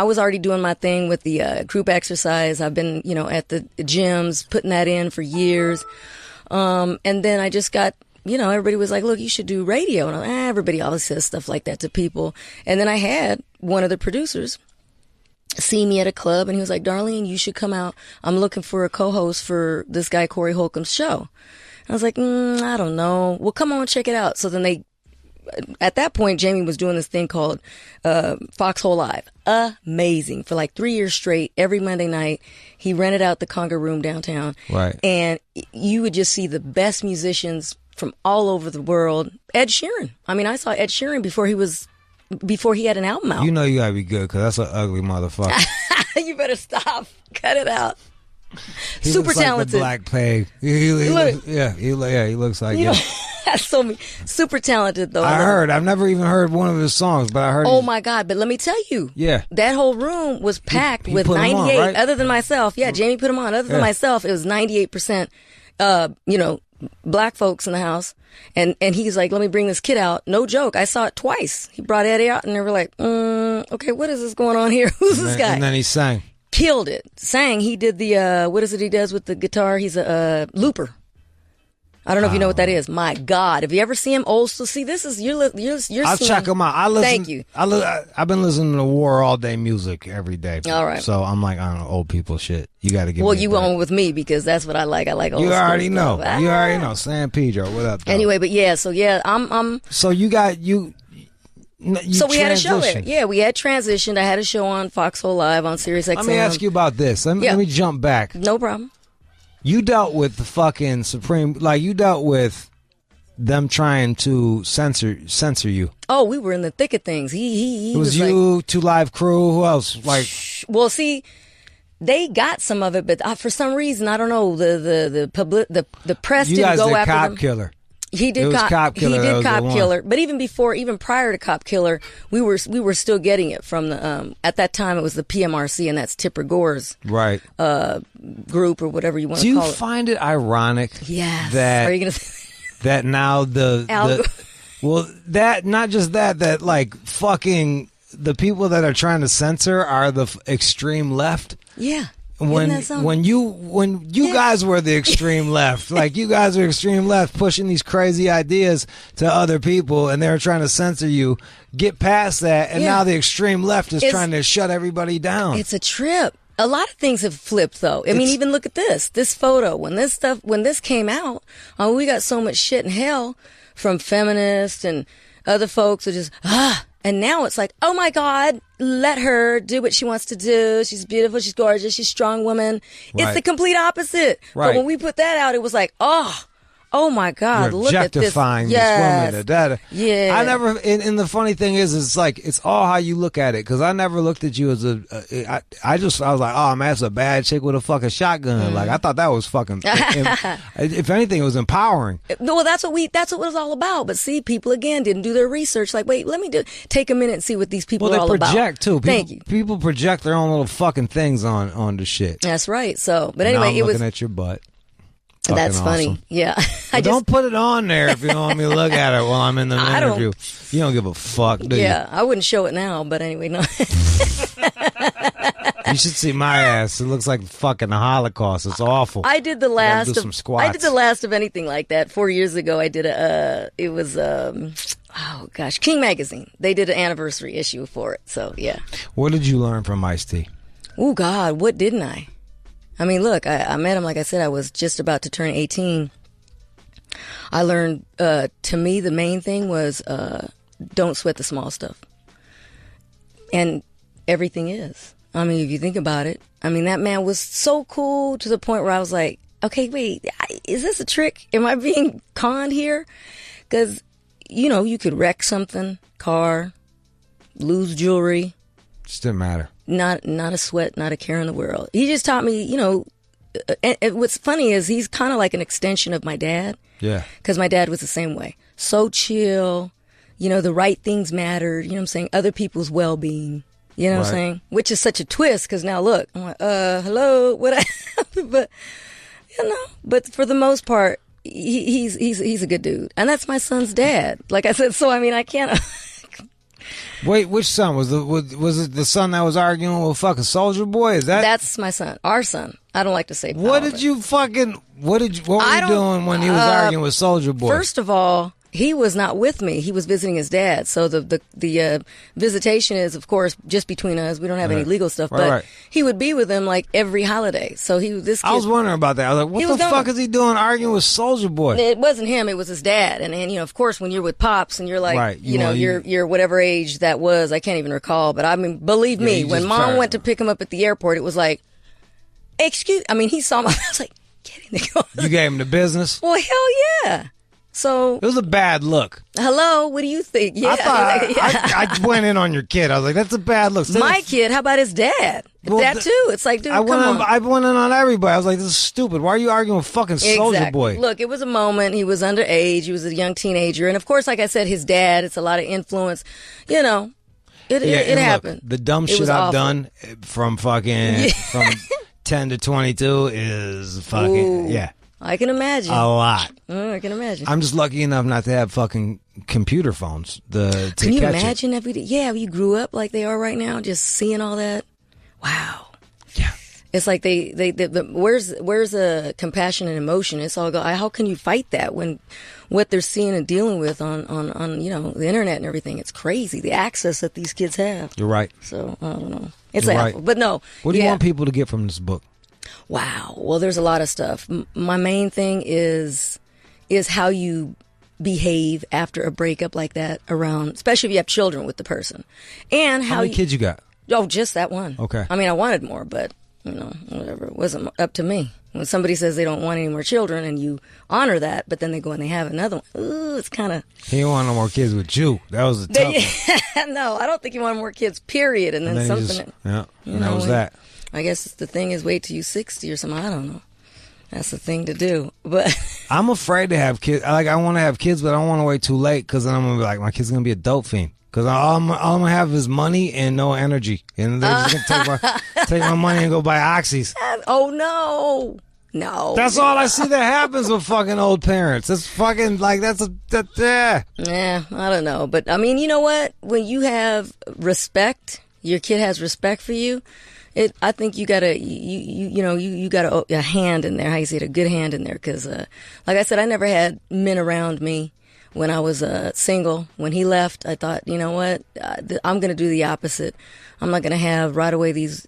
was already doing my thing with the group exercise. I've been, at the gyms, putting that in for years. And then I just got, everybody was like, look, you should do radio. And everybody always says stuff like that to people. And then I had one of the producers see me at a club, and he was like, Darlene, you should come out. I'm looking for a co-host for this guy, Corey Holcomb's show. I was like, I don't know. Well, come on, check it out. So then at that point, Jamie was doing this thing called Foxhole Live. Amazing. For like 3 years straight, every Monday night, he rented out the Conga Room downtown. Right. And you would just see the best musicians from all over the world. Ed Sheeran. I saw Ed Sheeran before he had an album out. You know you gotta be good because that's an ugly motherfucker. You better stop. Cut it out. He Super looks talented. Like the Black Plague. He looks like That's so me. Super talented though. I've never even heard one of his songs, but I heard. Oh my God! But let me tell you. Yeah. That whole room was packed with 98. On, right? Other than myself, Jamie put them on. Other than myself, it was 98%. Black folks in the house, and he's like, let me bring this kid out. No joke, I saw it twice. He brought Eddie out, and they were like, okay, what is this going on here? Who's this guy? And then he sang. Killed it. Sang. He did the what is it he does with the guitar? He's a looper. I don't know if you know what that is. My God, have you ever seen him? Old school. See, this is you're. I'll check him out. Thank you. I've been listening to War All Day music every day. All right. So I'm like, I don't know, old people shit. You got to give. Well, you went with me because that's what I like. I like old. You already know. You already know. San Pedro. What up? Though? Anyway, but I'm. So you got you. So we had a show there. Yeah, we had transitioned. I had a show on Foxhole Live on Sirius XM. Let me ask you about this. Let me jump back. No problem. You dealt with the fucking Supreme, like you dealt with them trying to censor you? Oh, we were in the thick of things. He it was you, like, 2 Live Crew. Who else? Like, well, see, they got some of it, but for some reason, I don't know. The press didn't go after Cop them. Killer. He did Cop Killer. He did Cop Killer. But even prior to Cop Killer, we were still getting it from the at that time it was the PMRC, and that's Tipper Gore's group or whatever you want to call it. Do you find it ironic? Yes. That are you going to say that now that not just that like fucking the people that are trying to censor are the extreme left? Yeah. When you guys were the extreme left, like you guys are extreme left pushing these crazy ideas to other people, and they're trying to censor you. Get past that, and now the extreme left is trying to shut everybody down. It's a trip. A lot of things have flipped, though. I mean, even look at this photo. When this came out, we got so much shit and hell from feminists and other folks who just and now it's like, oh my God, let her do what she wants to do. She's beautiful. She's gorgeous. She's a strong woman. Right. It's the complete opposite. Right. But when we put that out, it was like, oh my God, look at this. Objectifying this woman. Yeah. I never, and the funny thing is, it's like, it's all how you look at it. Cause I never looked at you as I was like, oh man, that's a bad chick with a fucking shotgun. Like, I thought that was fucking, if anything, it was empowering. Well, that's what it was all about. But see, people again didn't do their research. Like, wait, let me take a minute and see what these people are all about. Well, they project too. Thank you. People project their own little fucking things on the shit. That's right. So, but anyway, now I'm looking at your butt. That's funny. Awesome. Yeah. Don't put it on there if you don't want me to look at it while I'm in the interview. You don't give a fuck, do you? Yeah, I wouldn't show it now, but anyway, no. You should see my ass. It looks like fucking the Holocaust. It's awful. I did the last do some squats. I did the last of anything like that 4 years ago. I did it was King Magazine. They did an anniversary issue for it. So, yeah. What did you learn from Ice-T? Oh God, what didn't I? I mean, look, I met him, like I said, I was just about to turn 18. I learned, to me, the main thing was don't sweat the small stuff. And everything is. I mean, if you think about it, I mean, that man was so cool to the point where I was like, okay, wait, is this a trick? Am I being conned here? Because, you could wreck something, car, lose jewelry. Just didn't matter. Not a sweat, not a care in the world. He just taught me, and what's funny is he's kind of like an extension of my dad. Yeah. Because my dad was the same way. So chill, the right things mattered, what I'm saying? Other people's well-being, what I'm saying? Which is such a twist because now look, I'm like, hello, what happened? But, but for the most part, he's a good dude. And that's my son's dad. Like I said, so I mean, I can't... Wait, which son was it? The son that was arguing with fucking Soldier Boy? That's my son, our son. I don't like to say. What were you doing when he was arguing with Soldier Boy? First of all, he was not with me. He was visiting his dad. So the visitation is, of course, just between us. We don't have any legal stuff, but he would be with him like every holiday. So I was wondering about that. I was like, what the fuck is he doing arguing with Soldier Boy? It wasn't him. It was his dad. And of course, when you're with Pops and you're like, you're whatever age that was, I can't even recall. But I mean, believe me, when Mom went to pick him up at the airport, it was like, he saw me. I was like, get in the car. You gave him the business? Well, hell yeah. So it was a bad look. Hello, what do you think? Yeah, I went in on your kid. I was like, "That's a bad look." My kid, how about his dad? Well, that too. It's like, dude, I went in on everybody. I was like, "This is stupid. Why are you arguing with fucking Soldier Boy?" Look, it was a moment. He was underage. He was a young teenager, and of course, like I said, his dad. It's a lot of influence. It happened. Look, the dumb shit I've done from fucking from 10 to 22 is fucking I can imagine. A lot. I can imagine. I'm just lucky enough not to have fucking computer phones. Can you imagine if you grew up like they are right now, just seeing all that? Wow. Yeah. It's like where's the compassion and emotion? It's all how can you fight that when what they're seeing and dealing with on the internet and everything? It's crazy, the access that these kids have. You're right. So I don't know. It's awful. But no. What do you want people to get from this book? Wow. Well, there's a lot of stuff. My main thing is how you behave after a breakup like that especially if you have children with the person. And how many kids you got? Oh, just that one. Okay. I mean, I wanted more, but whatever. It wasn't up to me. When somebody says they don't want any more children and you honor that, but then they go and they have another one, ooh, it's kind of... He didn't want no more kids with you. That was the tough one. No, I don't think he wanted more kids, period. And then something... that was that. I guess the thing is wait till you're 60 or something. I don't know. That's the thing to do. But I'm afraid to have kids. I want to have kids, but I don't want to wait too late because then I'm going to be like, my kid's going to be a dope fiend. Because all I'm going to have is money and no energy. And they're just going to take my money and go buy oxys. Oh, no. No. That's all I see that happens with fucking old parents. It's fucking like, yeah. Yeah, I don't know. But, I mean, you know what? When you have respect, your kid has respect for you, I think you got a hand in there. How you say it? A good hand in there. Because, like I said, I never had men around me when I was single. When he left, I thought, you know what? I'm going to do the opposite. I'm not going to have right away these,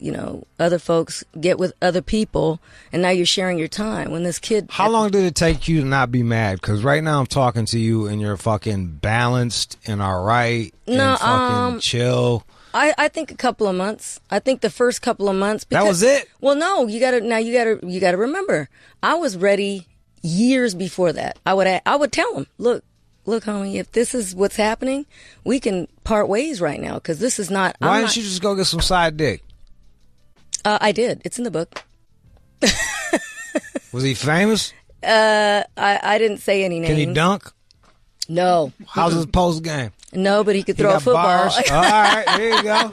other folks get with other people, and now you're sharing your time. When this kid... How long did it take you to not be mad? Because right now I'm talking to you, and you're fucking balanced and all right and fucking chill. I think a couple of months. I think the first couple of months. Because, that was it? Well, no. You gotta remember. I was ready years before that. I would tell him, look, homie, if this is what's happening, we can part ways right now because this is not. Why didn't you just go get some side dick? I did. It's in the book. Was he famous? I didn't say any names. Can he dunk? No. How's his post game? No, but he could throw a football. Bars. All right, there you go.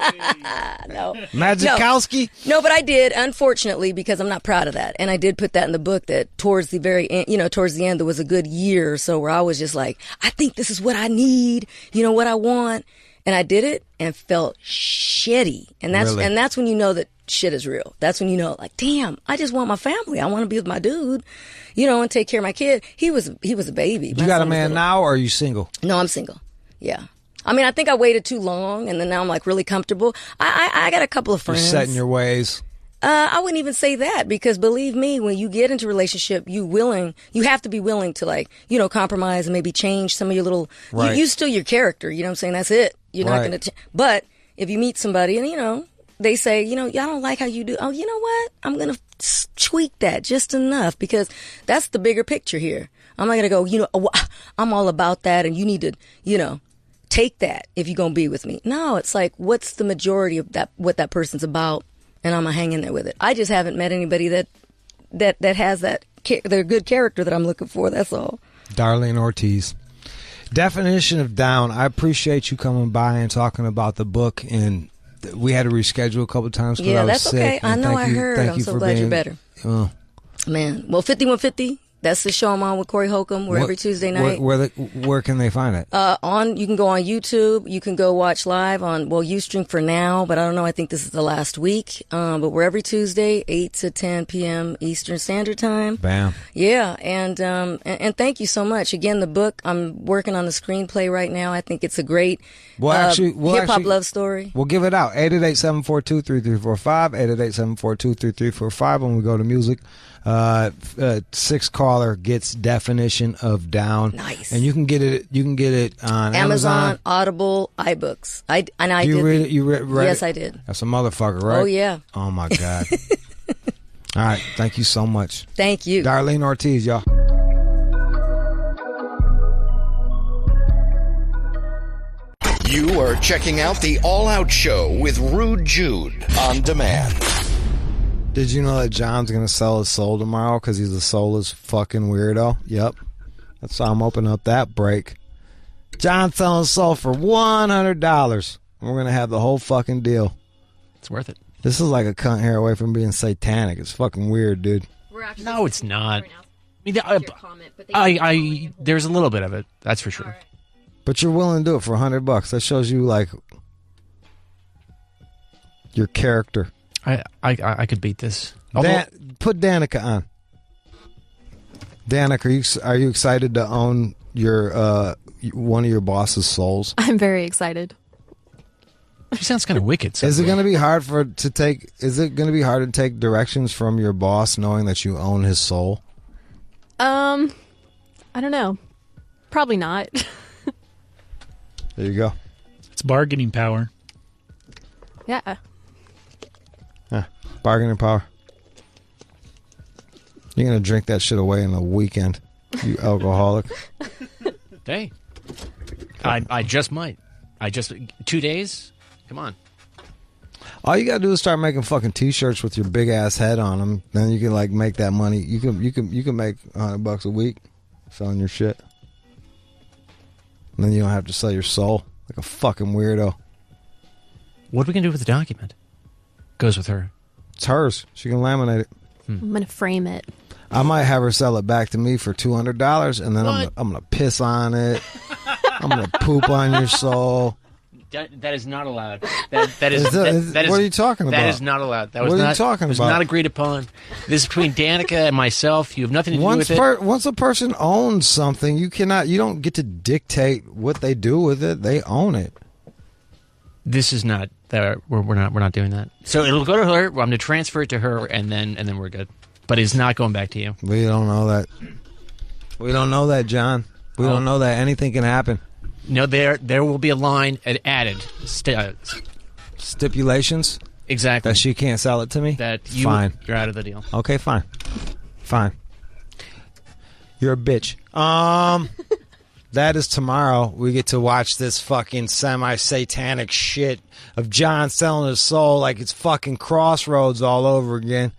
No. Magikowski? No, but I did, unfortunately, because I'm not proud of that. And I did put that in the book that towards the very end, towards the end, there was a good year or so where I was just like, I think this is what I need, what I want. And I did it and felt shitty. And that's when you know that shit is real. That's when you know, like, damn, I just want my family. I want to be with my dude, and take care of my kid. He was a baby. You got a man now, or are you single? No, I'm single. Yeah. I mean, I think I waited too long, and then now I'm like really comfortable. I got a couple of friends. You're set in your ways. I wouldn't even say that because believe me, when you get into a relationship, you have to be willing to compromise and maybe change some of your little, right. You still your character, you know what I'm saying? That's it. You're not going to, but if you meet somebody and they say, y'all don't like how you do. Oh, you know what? I'm going to tweak that just enough because that's the bigger picture here. I'm not going to go, I'm all about that and you need to, take that if you're going to be with me. No, it's like, what's the majority of that, what that person's about? And I'm going to hang in there with it. I just haven't met anybody that has their good character that I'm looking for. That's all. Darlene Ortiz. Definition of down. I appreciate you coming by and talking about the book. And we had to reschedule a couple of times because I was that's sick. Okay. I know. I heard. I'm so glad you're better. Man, well, 5150. That's the show I'm on with Corey Holcomb. We're every Tuesday night. Where can they find it? You can go on YouTube. You can go watch live on Ustream for now, but I don't know. I think this is the last week. But we're every Tuesday, 8 to 10 p.m. Eastern Standard Time. Bam. Yeah, and thank you so much. Again, the book, I'm working on the screenplay right now. I think it's a great hip-hop love story. We'll give it out. 888-742-3345, 888-742-3345 when we go to music. 6th caller gets definition of down. Nice. And you can get it on Amazon, Audible, iBooks. I did. You read it? Yes, I did. That's a motherfucker, right? Oh yeah. Oh my God. All right. Thank you so much. Thank you. Darlene Ortiz, y'all. You are checking out the All Out Show with Rude Jude on demand. Did you know that John's going to sell his soul tomorrow because he's a soulless fucking weirdo? Yep. That's why I'm opening up that break. John's selling his soul for $100. We're going to have the whole fucking deal. It's worth it. This is like a cunt hair away from being satanic. It's fucking weird, dude. No, it's not. There's a little bit of it. That's for sure. But you're willing to do it for $100. That shows you, like, your character. I could beat this. Put Danica on. Danica, are you excited to own your one of your boss's souls? I'm very excited. She sounds kind of wicked. Is it going to be hard to take directions from your boss knowing that you own his soul? I don't know. Probably not. There you go. It's bargaining power. Yeah. Bargaining power. You're going to drink that shit away in a weekend, you alcoholic. Hey. I just might. 2 days? Come on. All you gotta do is start making fucking T-shirts with your big ass head on them. Then you can like make that money. You can make $100 a week selling your shit. And then you don't have to sell your soul like a fucking weirdo. What are we gonna do with the document? Goes with her. It's hers. She can laminate it. I'm gonna frame it. I might have her sell it back to me for $200, and then I'm gonna piss on it. I'm gonna poop on your soul. That is not allowed. That is. What are you talking about? That is not allowed. That was what are not, you talking was about? not agreed upon. This is between Danica and myself. You have nothing to do with it. Once a person owns something, you don't get to dictate what they do with it. They own it. This is not. We're not doing that. So it'll go to her. I'm going to transfer it to her, and then we're good. But it's not going back to you. We don't know that. We don't know that, John. We don't know that. Anything can happen. No, there will be a line added. Stipulations? Exactly. That she can't sell it to me? Fine. You're out of the deal. Okay, fine. Fine. You're a bitch. That is tomorrow. We get to watch this fucking semi-satanic shit of John selling his soul like it's fucking Crossroads all over again.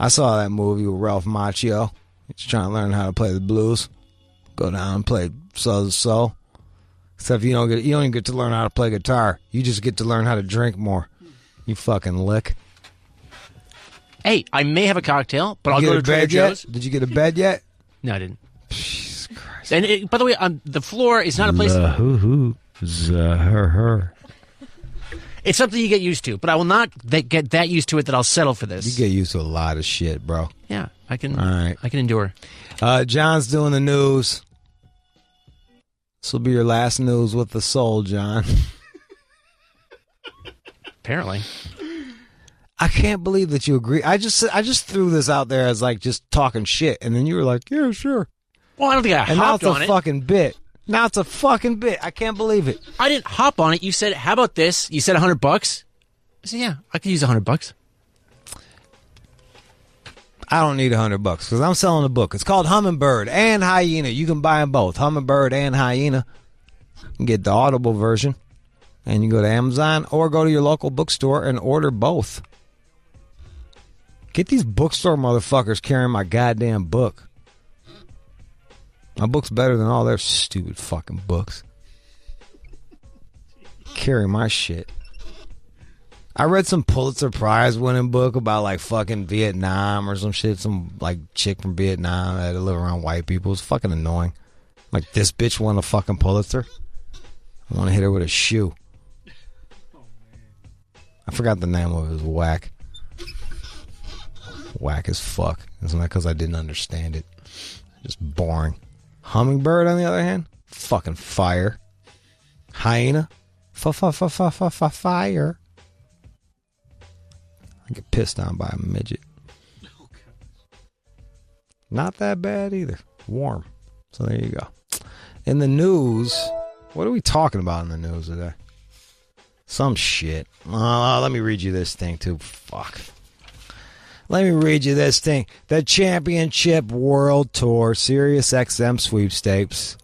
I saw that movie with Ralph Macchio. He's trying to learn how to play the blues. Go down and play Soul to Soul. Except you don't even get to learn how to play guitar. You just get to learn how to drink more. You fucking lick. Hey, I may have a cocktail, but I'll go to Trader Joe's. Did you get a bed yet? No, I didn't. Jesus Christ. And by the way, the floor is not a place... her. It's something you get used to, but I will not get that used to it that I'll settle for this. You get used to a lot of shit, bro. Yeah, I can. All right. I can endure. John's doing the news. This will be your last news with the soul, John. Apparently. I can't believe that you agree. I just threw this out there as like just talking shit, and then you were like, "Yeah, sure." Well, I don't think I hopped on it. And now it's a fucking bit. Now it's a fucking bit. I can't believe it. I didn't hop on it. You said, "How about this?" You said $100. I said, "Yeah, I could use $100." I don't need $100 because I'm selling a book. It's called Hummingbird and Hyena. You can buy them both, Hummingbird and Hyena. You can get the Audible version, and you go to Amazon or go to your local bookstore and order both. Get these bookstore motherfuckers carrying my goddamn book. My book's better than all their stupid fucking books. Carry my shit. I read some Pulitzer Prize winning book about like fucking Vietnam or some shit. Some like chick from Vietnam that had to live around white people. It's fucking annoying. Like, this bitch won a fucking Pulitzer. I want to hit her with a shoe. I forgot the name of it. It was whack. Whack as fuck. It's not because I didn't understand it. Just boring. Hummingbird, on the other hand, fucking fire. Hyena, fire. I get pissed on by a midget. Not that bad either. Warm. So there you go. In the news, what are we talking about in the news today? Some shit. Let me read you this thing too. Fuck. Let me read you this thing. The Championship World Tour Sirius XM Sweepstakes.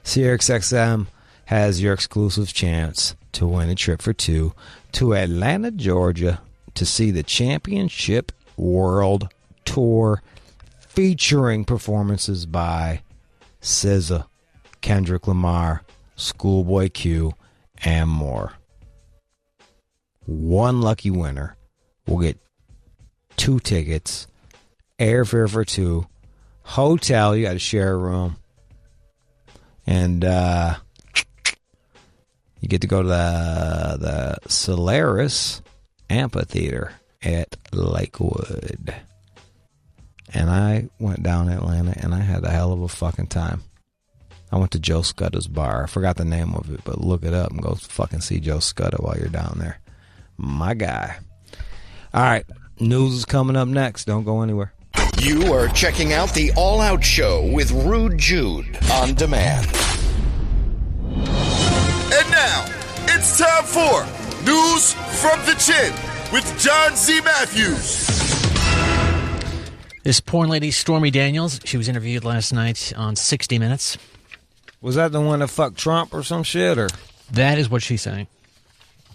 Sirius XM has your exclusive chance to win a trip for two to Atlanta, Georgia to see the Championship World Tour featuring performances by SZA, Kendrick Lamar, Schoolboy Q, and more. One lucky winner will get 2 tickets, airfare for 2, hotel, you got to share a room, and you get to go to the Solaris Amphitheater at Lakewood. And I went down to Atlanta, and I had a hell of a fucking time. I went to Joe Scutta's bar. I forgot the name of it, but look it up and go fucking see Joe Scutta while you're down there. My guy. All right, news is coming up next. Don't go anywhere. You are checking out the All Out Show with Rude Jude on demand. And now, it's time for News from the Chin with John Z. Matthews. This porn lady, Stormy Daniels, she was interviewed last night on 60 Minutes. Was that the one that fucked Trump or some shit? Or that is what she's saying.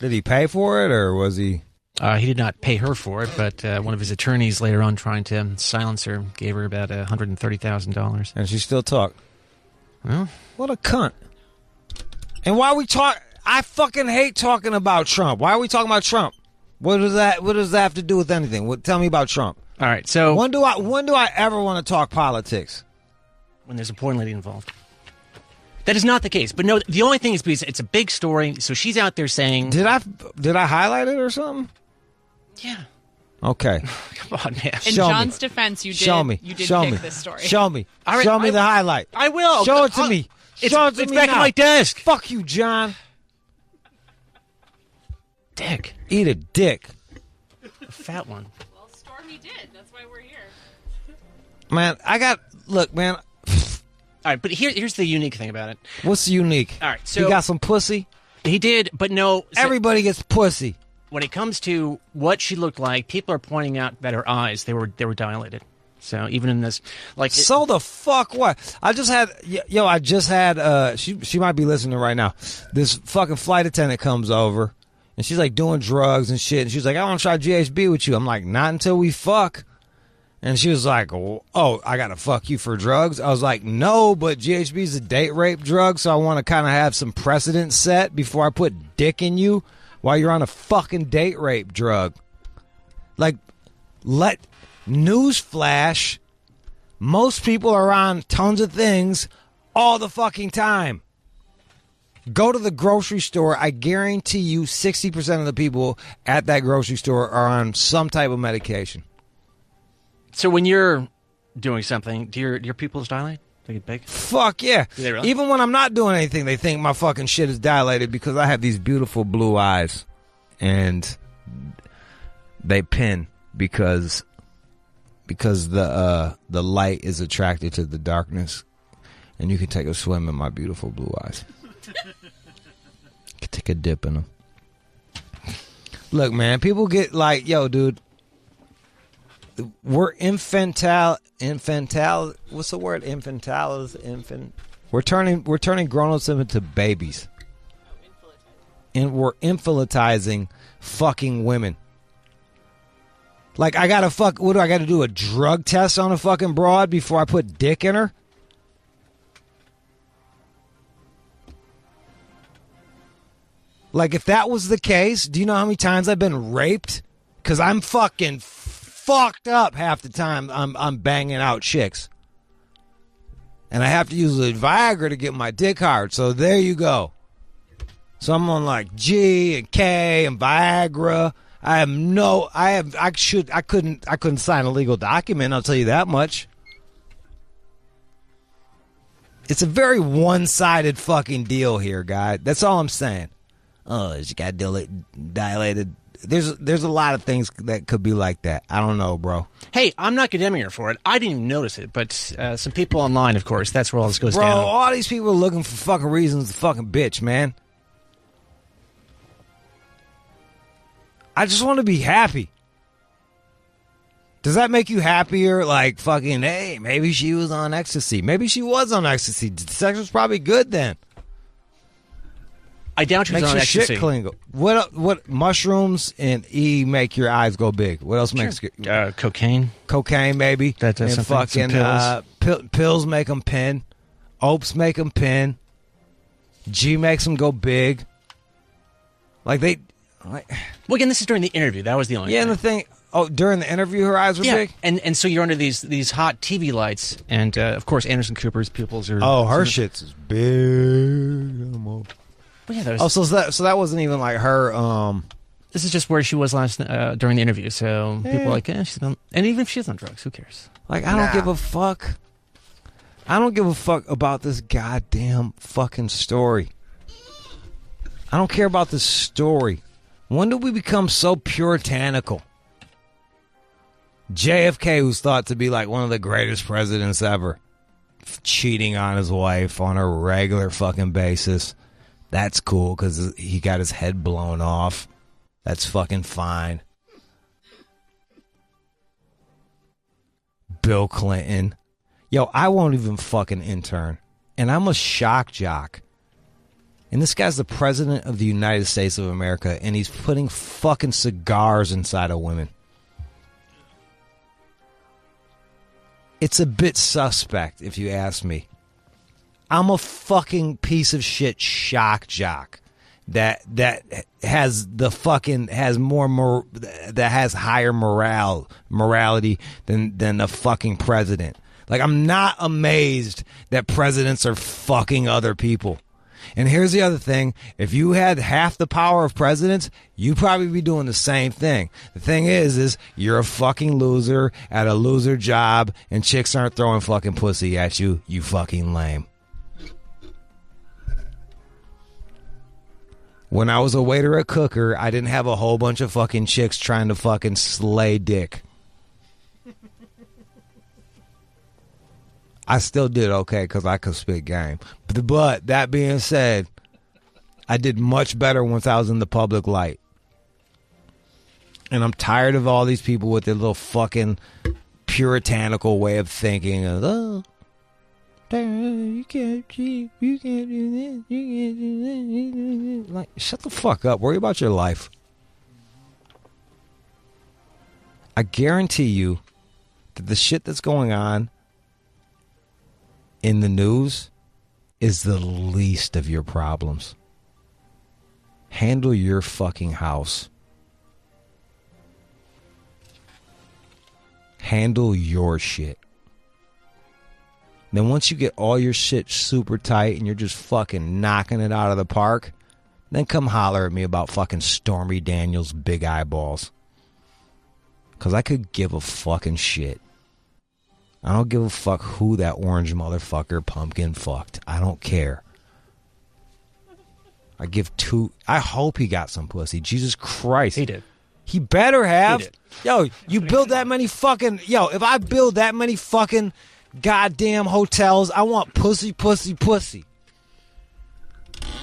Did he pay for it, or was he? He did not pay her for it, but one of his attorneys later on trying to silence her gave her about $130,000. And she still talked. Well, what a cunt. And why we talk? I fucking hate talking about Trump. Why are we talking about Trump? What does that have to do with anything? Tell me about Trump. All right, so when do I ever want to talk politics? When there's a porn lady involved. That is not the case. But no, the only thing is because it's a big story. So she's out there saying, Did I highlight it or something? Yeah. Okay. Come on, man. In John's defense, you did. Show me. You did Show pick me. this story. Show me. All right, Show me the highlight. I will. Show it to me. Show it to it's me back now. on my desk. Fuck you, John. Dick. Eat a dick. A fat one. Well, Stormy did. That's why we're here. Man, look, man. All right, but here's the unique thing about it. What's unique? All right, so he got some pussy. He did, but no. So everybody gets pussy. When it comes to what she looked like, people are pointing out that her eyes they were dilated. So even in this, like, so the fuck what? I just had she might be listening right now. This fucking flight attendant comes over, and she's like doing drugs and shit. And she's like, I want to try GHB with you. I'm like, not until we fuck. And she was like, oh, I got to fuck you for drugs? I was like, no, but GHB is a date rape drug, so I want to kind of have some precedent set before I put dick in you while you're on a fucking date rape drug. Like, newsflash, most people are on tons of things all the fucking time. Go to the grocery store. I guarantee you 60% of the people at that grocery store are on some type of medication. So when you're doing something, do your pupils dilate? They get big? Fuck yeah. Do they really? Even when I'm not doing anything, they think my fucking shit is dilated because I have these beautiful blue eyes. And they pin because the light is attracted to the darkness. And you can take a swim in my beautiful blue eyes. You can take a dip in them. Look, man, people get like, yo, dude. We're infantile. What's the word? Infant. We're turning grown-ups into babies, and we're infantilizing fucking women. Like I gotta fuck. What do I got to do? A drug test on a fucking broad before I put dick in her? Like if that was the case, do you know how many times I've been raped? Because I'm fucking fucked up half the time I'm banging out chicks. And I have to use the Viagra to get my dick hard. So there you go. So I'm on like G and K and Viagra. I couldn't sign a legal document, I'll tell you that much. It's a very one-sided fucking deal here, guy. That's all I'm saying. Oh, she got dilated. There's a lot of things that could be like that. I don't know, bro. Hey, I'm not condemning her for it. I didn't even notice it, but some people online, of course, that's where all this goes down. Bro, all these people are looking for fucking reasons to fucking bitch, man. I just want to be happy. Does that make you happier? Like, fucking, hey, maybe she was on ecstasy. Maybe she was on ecstasy. Sex was probably good then. I doubt she was on ecstasy. Makes your shit clean. What mushrooms and make your eyes go big? What else makes cocaine? Cocaine, maybe. That does and something. fucking pills make them pin. Opes make them pin. G makes them go big. Like they. Well, again, this is during the interview. That was the only. Yeah, and the thing. Oh, during the interview, her eyes were big. And so you're under these hot TV lights, and of course Anderson Cooper's pupils are. Oh, her shit's is big. Well, yeah, so that wasn't even like her. This is just where she was last during the interview. So people are like, she's on, and even if she's on drugs, who cares? Like, I don't give a fuck. I don't give a fuck about this goddamn fucking story. I don't care about this story. When did we become so puritanical? JFK, who's thought to be like one of the greatest presidents ever, cheating on his wife on a regular fucking basis. That's cool because he got his head blown off. That's fucking fine. Bill Clinton. Yo, I won't even fucking intern. And I'm a shock jock. And this guy's the president of the United States of America, and he's putting fucking cigars inside of women. It's a bit suspect, if you ask me. I'm a fucking piece of shit shock jock that has higher morality than the fucking president. Like, I'm not amazed that presidents are fucking other people. And here's the other thing. If you had half the power of presidents, you'd probably be doing the same thing. The thing is you're a fucking loser at a loser job, and chicks aren't throwing fucking pussy at you, you fucking lame. When I was a waiter at Cooker, I didn't have a whole bunch of fucking chicks trying to fucking slay dick. I still did okay because I could spit game. But that being said, I did much better once I was in the public light. And I'm tired of all these people with their little fucking puritanical way of thinking. Oh, you can't cheat. You can't do this. You can't do that. Like, shut the fuck up. Worry about your life. I guarantee you that the shit that's going on in the news is the least of your problems. Handle your fucking house. Handle your shit. Then once you get all your shit super tight and you're just fucking knocking it out of the park, then come holler at me about fucking Stormy Daniels' big eyeballs. Because I could give a fucking shit. I don't give a fuck who that orange motherfucker pumpkin fucked. I don't care. I hope he got some pussy. Jesus Christ. He did. He better have. He did. Yo, you build that many fucking... Yo, if I build that many fucking goddamn hotels, I want pussy, pussy, pussy.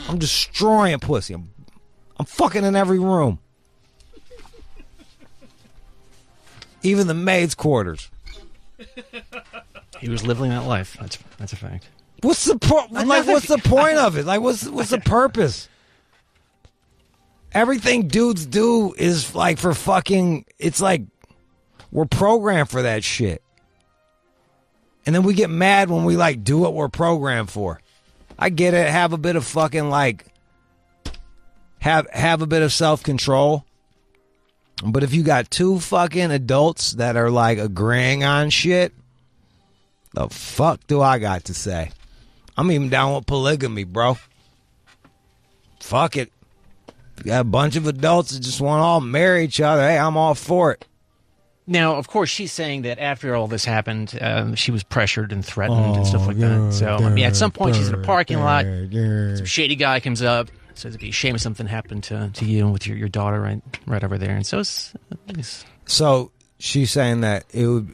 I'm destroying pussy. I'm fucking in every room. Even the maid's quarters. He was living that life. That's a fact. What's the point? Like, what's the point of it? Like, what's the purpose? Everything dudes do is like for fucking. It's like we're programmed for that shit, and then we get mad when we like do what we're programmed for. I get it. Have a bit of fucking like. Have a bit of self-control. But if you got two fucking adults that are like agreeing on shit, the fuck do I got to say? I'm even down with polygamy, bro. Fuck it. If you got a bunch of adults that just want to all marry each other, hey, I'm all for it. Now, of course, she's saying that after all this happened, she was pressured and threatened and stuff like that. So, I mean, at some point, she's in a parking lot. Some shady guy comes up, says it'd be a shame if something happened to you with your daughter right over there. And so it's So she's saying that it would.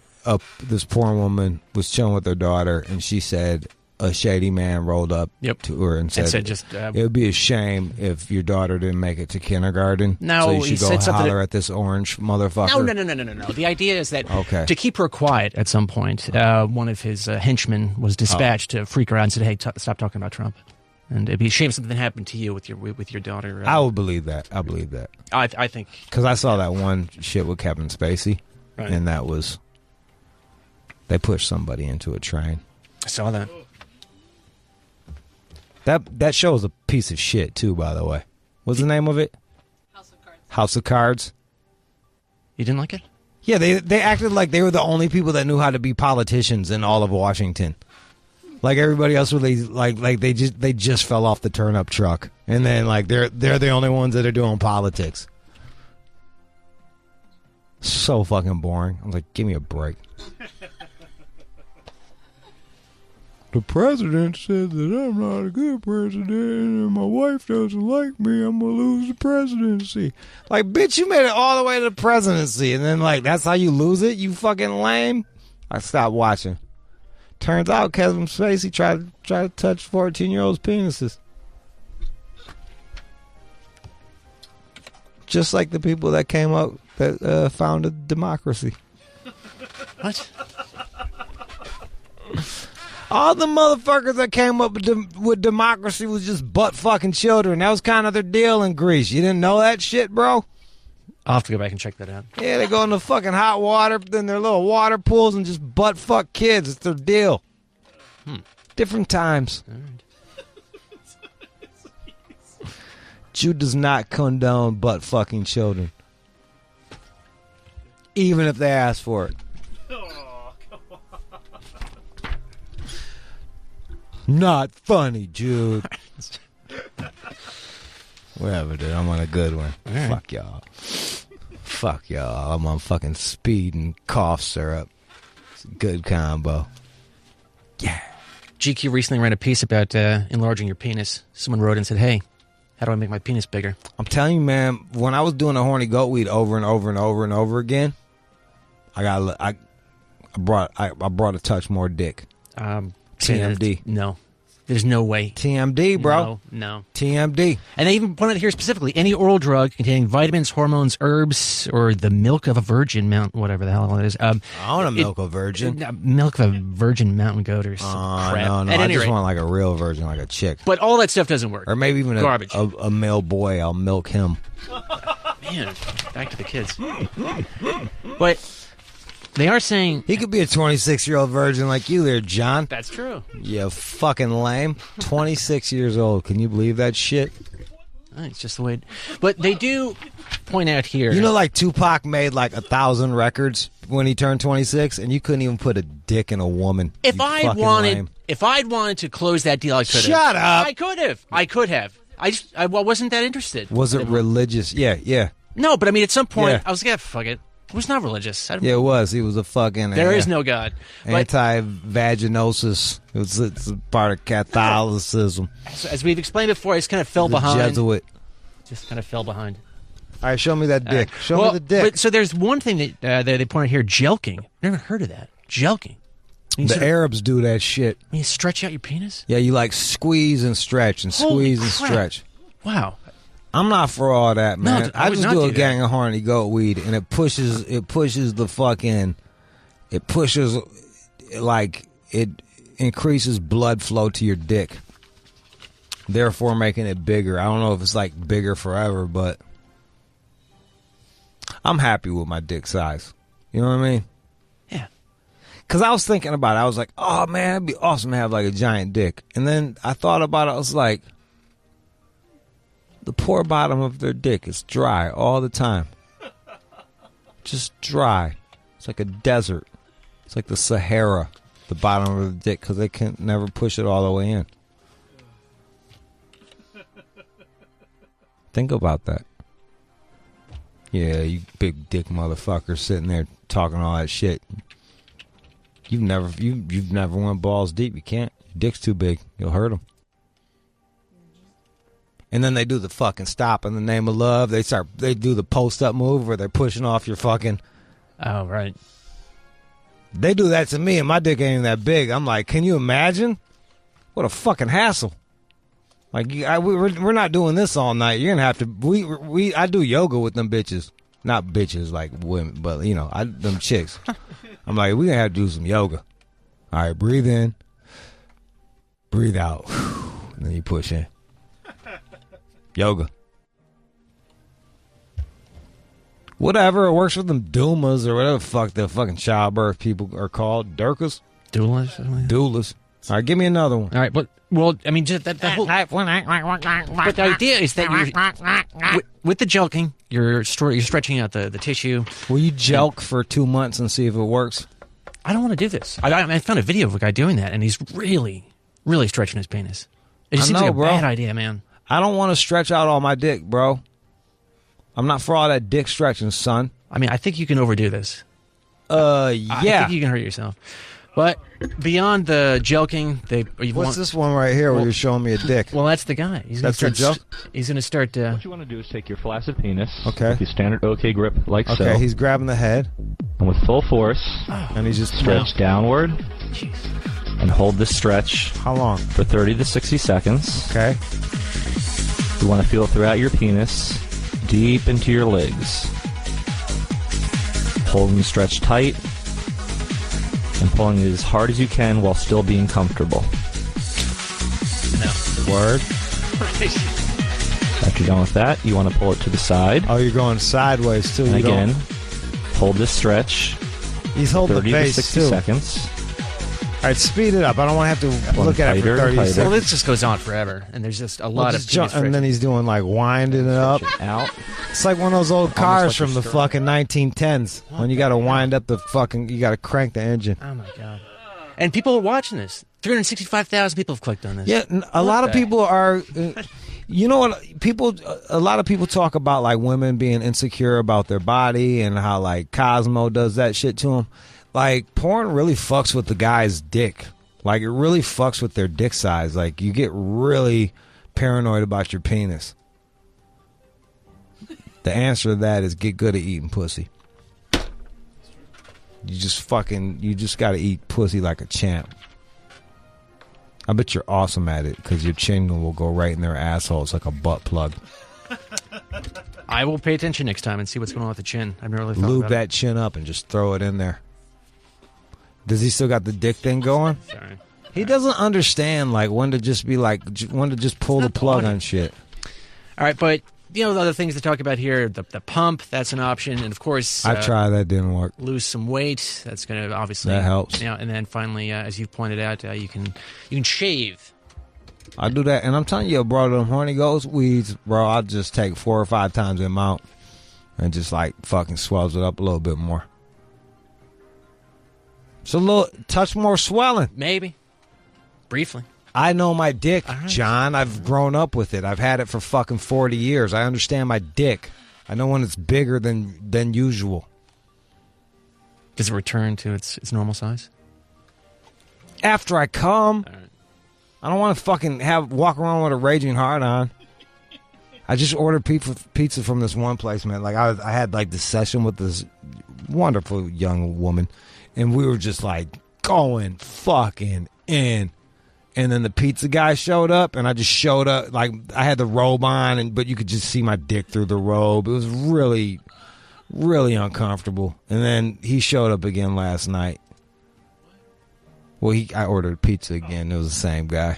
This poor woman was chilling with her daughter, and she said a shady man rolled up to her and said just, it would be a shame if your daughter didn't make it to kindergarten. No, so you should he go said holler at this orange motherfucker. No. The idea is that to keep her quiet at some point, one of his henchmen was dispatched to freak her out and said, hey, stop talking about Trump. And it'd be a shame if something happened to you with your daughter. I would believe that. I think. Because I saw that one shit with Kevin Spacey, and that was... They pushed somebody into a train. I saw that. That show was a piece of shit, too, by the way. What's the name of it? House of Cards. You didn't like it? Yeah, they acted like they were the only people that knew how to be politicians in all of Washington. Like everybody else, they just fell off the turnip truck, and then like they're the only ones that are doing politics. So fucking boring. I was like, give me a break. The president said that I'm not a good president and my wife doesn't like me. I'm going to lose the presidency. Like, bitch, you made it all the way to the presidency. And then, like, that's how you lose it? You fucking lame? I stopped watching. Turns out Kevin Spacey tried to touch 14-year-olds' penises. Just like the people that came up that founded democracy. What? All the motherfuckers that came up with democracy was just butt-fucking children. That was kind of their deal in Greece. You didn't know that shit, bro? I'll have to go back and check that out. Yeah, they go in the fucking hot water, then their little water pools, and just butt-fuck kids. It's their deal. Different times. Jude does not condone butt-fucking children. Even if they ask for it. Not funny, Jude. Whatever, dude. I'm on a good one. Right. Fuck y'all. Fuck y'all. I'm on fucking speed and cough syrup. It's a good combo. Yeah. GQ recently ran a piece about enlarging your penis. Someone wrote and said, hey, how do I make my penis bigger? I'm telling you, man, when I was doing the horny goat weed over and over and over and over again, I brought a touch more dick. TMD. No. There's no way. TMD, bro. No. TMD. And they even pointed out here specifically, any oral drug containing vitamins, hormones, herbs, or the milk of a virgin mountain, whatever the hell it is. I want a milk of virgin. Milk of a virgin mountain goat or some crap. No. I just want like a real virgin, like a chick. But all that stuff doesn't work. Or maybe even garbage. A male boy. I'll milk him. Man, back to the kids. But they are saying he could be a 26-year-old virgin like you there, John. That's true. You fucking lame. 26 years old. Can you believe that shit? It's just the way. But they do point out here. You know, like Tupac made like 1,000 records when he turned 26, and you couldn't even put a dick in a woman. If I'd wanted to close that deal, I could have. Shut up. I could have. I wasn't that interested. Was it religious? Yeah. No, but I mean, at some point, I was like, fuck it. It was not religious. Yeah, it was. He was a fucking... There is no God. Anti-vaginosis. It's a part of Catholicism. So as we've explained before, I just kind of fell behind. Jesuit. Just kind of fell behind. All right, show me that dick. Show me the dick. But, so there's one thing that they pointed here, jelking. Never heard of that. Jelking. The Arabs do that shit. You stretch out your penis? Yeah, you like squeeze and stretch and squeeze and stretch. Wow. I'm not for all that, man. No, I just do a gang of horny goat weed, and it pushes like it increases blood flow to your dick, therefore making it bigger. I don't know if it's like bigger forever, but I'm happy with my dick size. You know what I mean? Yeah. Because I was thinking about it. I was like, oh, man, it'd be awesome to have like a giant dick. And then I thought about it. I was like, the poor bottom of their dick is dry all the time. Just dry. It's like a desert. It's like the Sahara, the bottom of the dick, because they can never push it all the way in. Think about that. Yeah, you big dick motherfucker sitting there talking all that shit. You've never went balls deep. You can't. Your dick's too big. You'll hurt them. And then they do the fucking stop in the name of love. They do the post up move where they're pushing off your fucking. Oh, right. They do that to me, and my dick ain't even that big. I'm like, can you imagine? What a fucking hassle. Like, we're not doing this all night. You're gonna have to. I do yoga with them bitches, not bitches like women, but you know, them chicks. I'm like, we're gonna have to do some yoga. All right, breathe in, breathe out, and then you push in. Yoga. Whatever, it works for them Dumas or whatever the fuck the fucking childbirth people are called. Durkas? Doulas. All right, give me another one. All right, but, well, I mean, just that whole... But the idea is that you're... With the jelking, you're stretching out the tissue. Will you jelk for 2 months and see if it works? I don't want to do this. I found a video of a guy doing that, and he's really, really stretching his penis. It just seems like a bad idea, man. I don't want to stretch out all my dick, bro. I'm not for all that dick stretching, son. I mean, I think you can overdo this. Yeah. I think you can hurt yourself. But beyond the jelking, what's this one right here where you're showing me a dick? Well, that's the guy. That's your joke? He's going to start... What you want to do is take your flaccid penis with your standard OK grip like so. Okay, he's grabbing the head. And with full force, and he's just stretch downward. And hold this stretch. How long? For 30 to 60 seconds. Okay. You want to feel throughout your penis, deep into your legs. Hold and stretch tight. and pulling it as hard as you can while still being comfortable. No. Word. After you're done with that, you want to pull it to the side. Oh, you're going sideways, too. And again, hold this stretch. He's holding 30 the base, to 60 too. seconds. All right, speed it up. I don't want to have to look at it for 30 seconds. Well, this just goes on forever, and there's just a lot of and then he's doing like winding it up. Out. It's like one of those old cars like from the fucking 1910s when you got to wind up the fucking, you got to crank the engine. Oh my god! And people are watching this. 365,000 people have clicked on this. Yeah, a lot of people are. You know what? A lot of people talk about like women being insecure about their body and how like Cosmo does that shit to them. Like, porn really fucks with the guy's dick. Like, it really fucks with their dick size. Like, you get really paranoid about your penis. The answer to that is get good at eating pussy. You just gotta eat pussy like a champ. I bet you're awesome at it because your chin will go right in their asshole. It's like a butt plug. I will pay attention next time and see what's going on with the chin. I've never really thought Lube about that chin up and just throw it in there. Does he still got the dick thing going? Sorry. He doesn't understand like when to just pull the plug on shit. All right, but the other things to talk about here, the pump, that's an option, and of course, I tried that, didn't work. Lose some weight, that's going to obviously that helps. Yeah, and then finally, as you pointed out, you can shave. I do that, and I'm telling you, bro, them horny ghost weeds, bro, I'll just take 4 or 5 times the amount and just like fucking swells it up a little bit more. It's a little touch more swelling. Maybe. Briefly. I know my dick, John. I've grown up with it. I've had it for fucking 40 years. I understand my dick. I know when it's bigger than usual. Does it return to its normal size? After I come. I don't want to fucking walk around with a raging heart on. I just ordered pizza from this one place, man. Like I had like this session with this wonderful young woman, and we were just like going fucking in. And then the pizza guy showed up, and I just showed up like I had the robe on, but you could just see my dick through the robe. It was really, really uncomfortable. And then he showed up again last night. Well, I ordered pizza again. It was the same guy.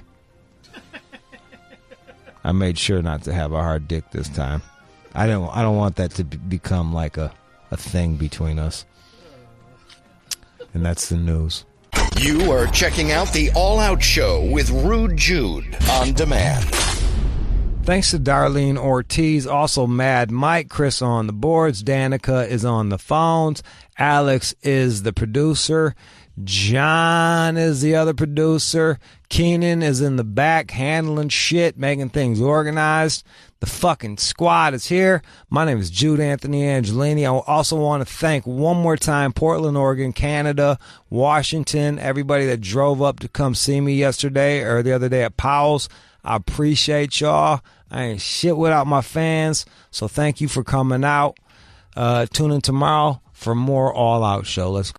I made sure not to have a hard dick this time. I don't want that to become like a thing between us. And that's the news. You are checking out the All Out Show with Rude Jude on demand. Thanks to Darlene Ortiz, also Mad Mike, Chris on the boards, Danica is on the phones, Alex is the producer, John is the other producer, Keenan is in the back handling shit, making things organized. The fucking squad is here. My name is Jude Anthony Angelini. I also want to thank one more time Portland, Oregon, Canada, Washington, everybody that drove up to come see me yesterday or the other day at Powell's. I appreciate y'all. I ain't shit without my fans, so thank you for coming out. Tune in tomorrow for more All Out Show. Let's go.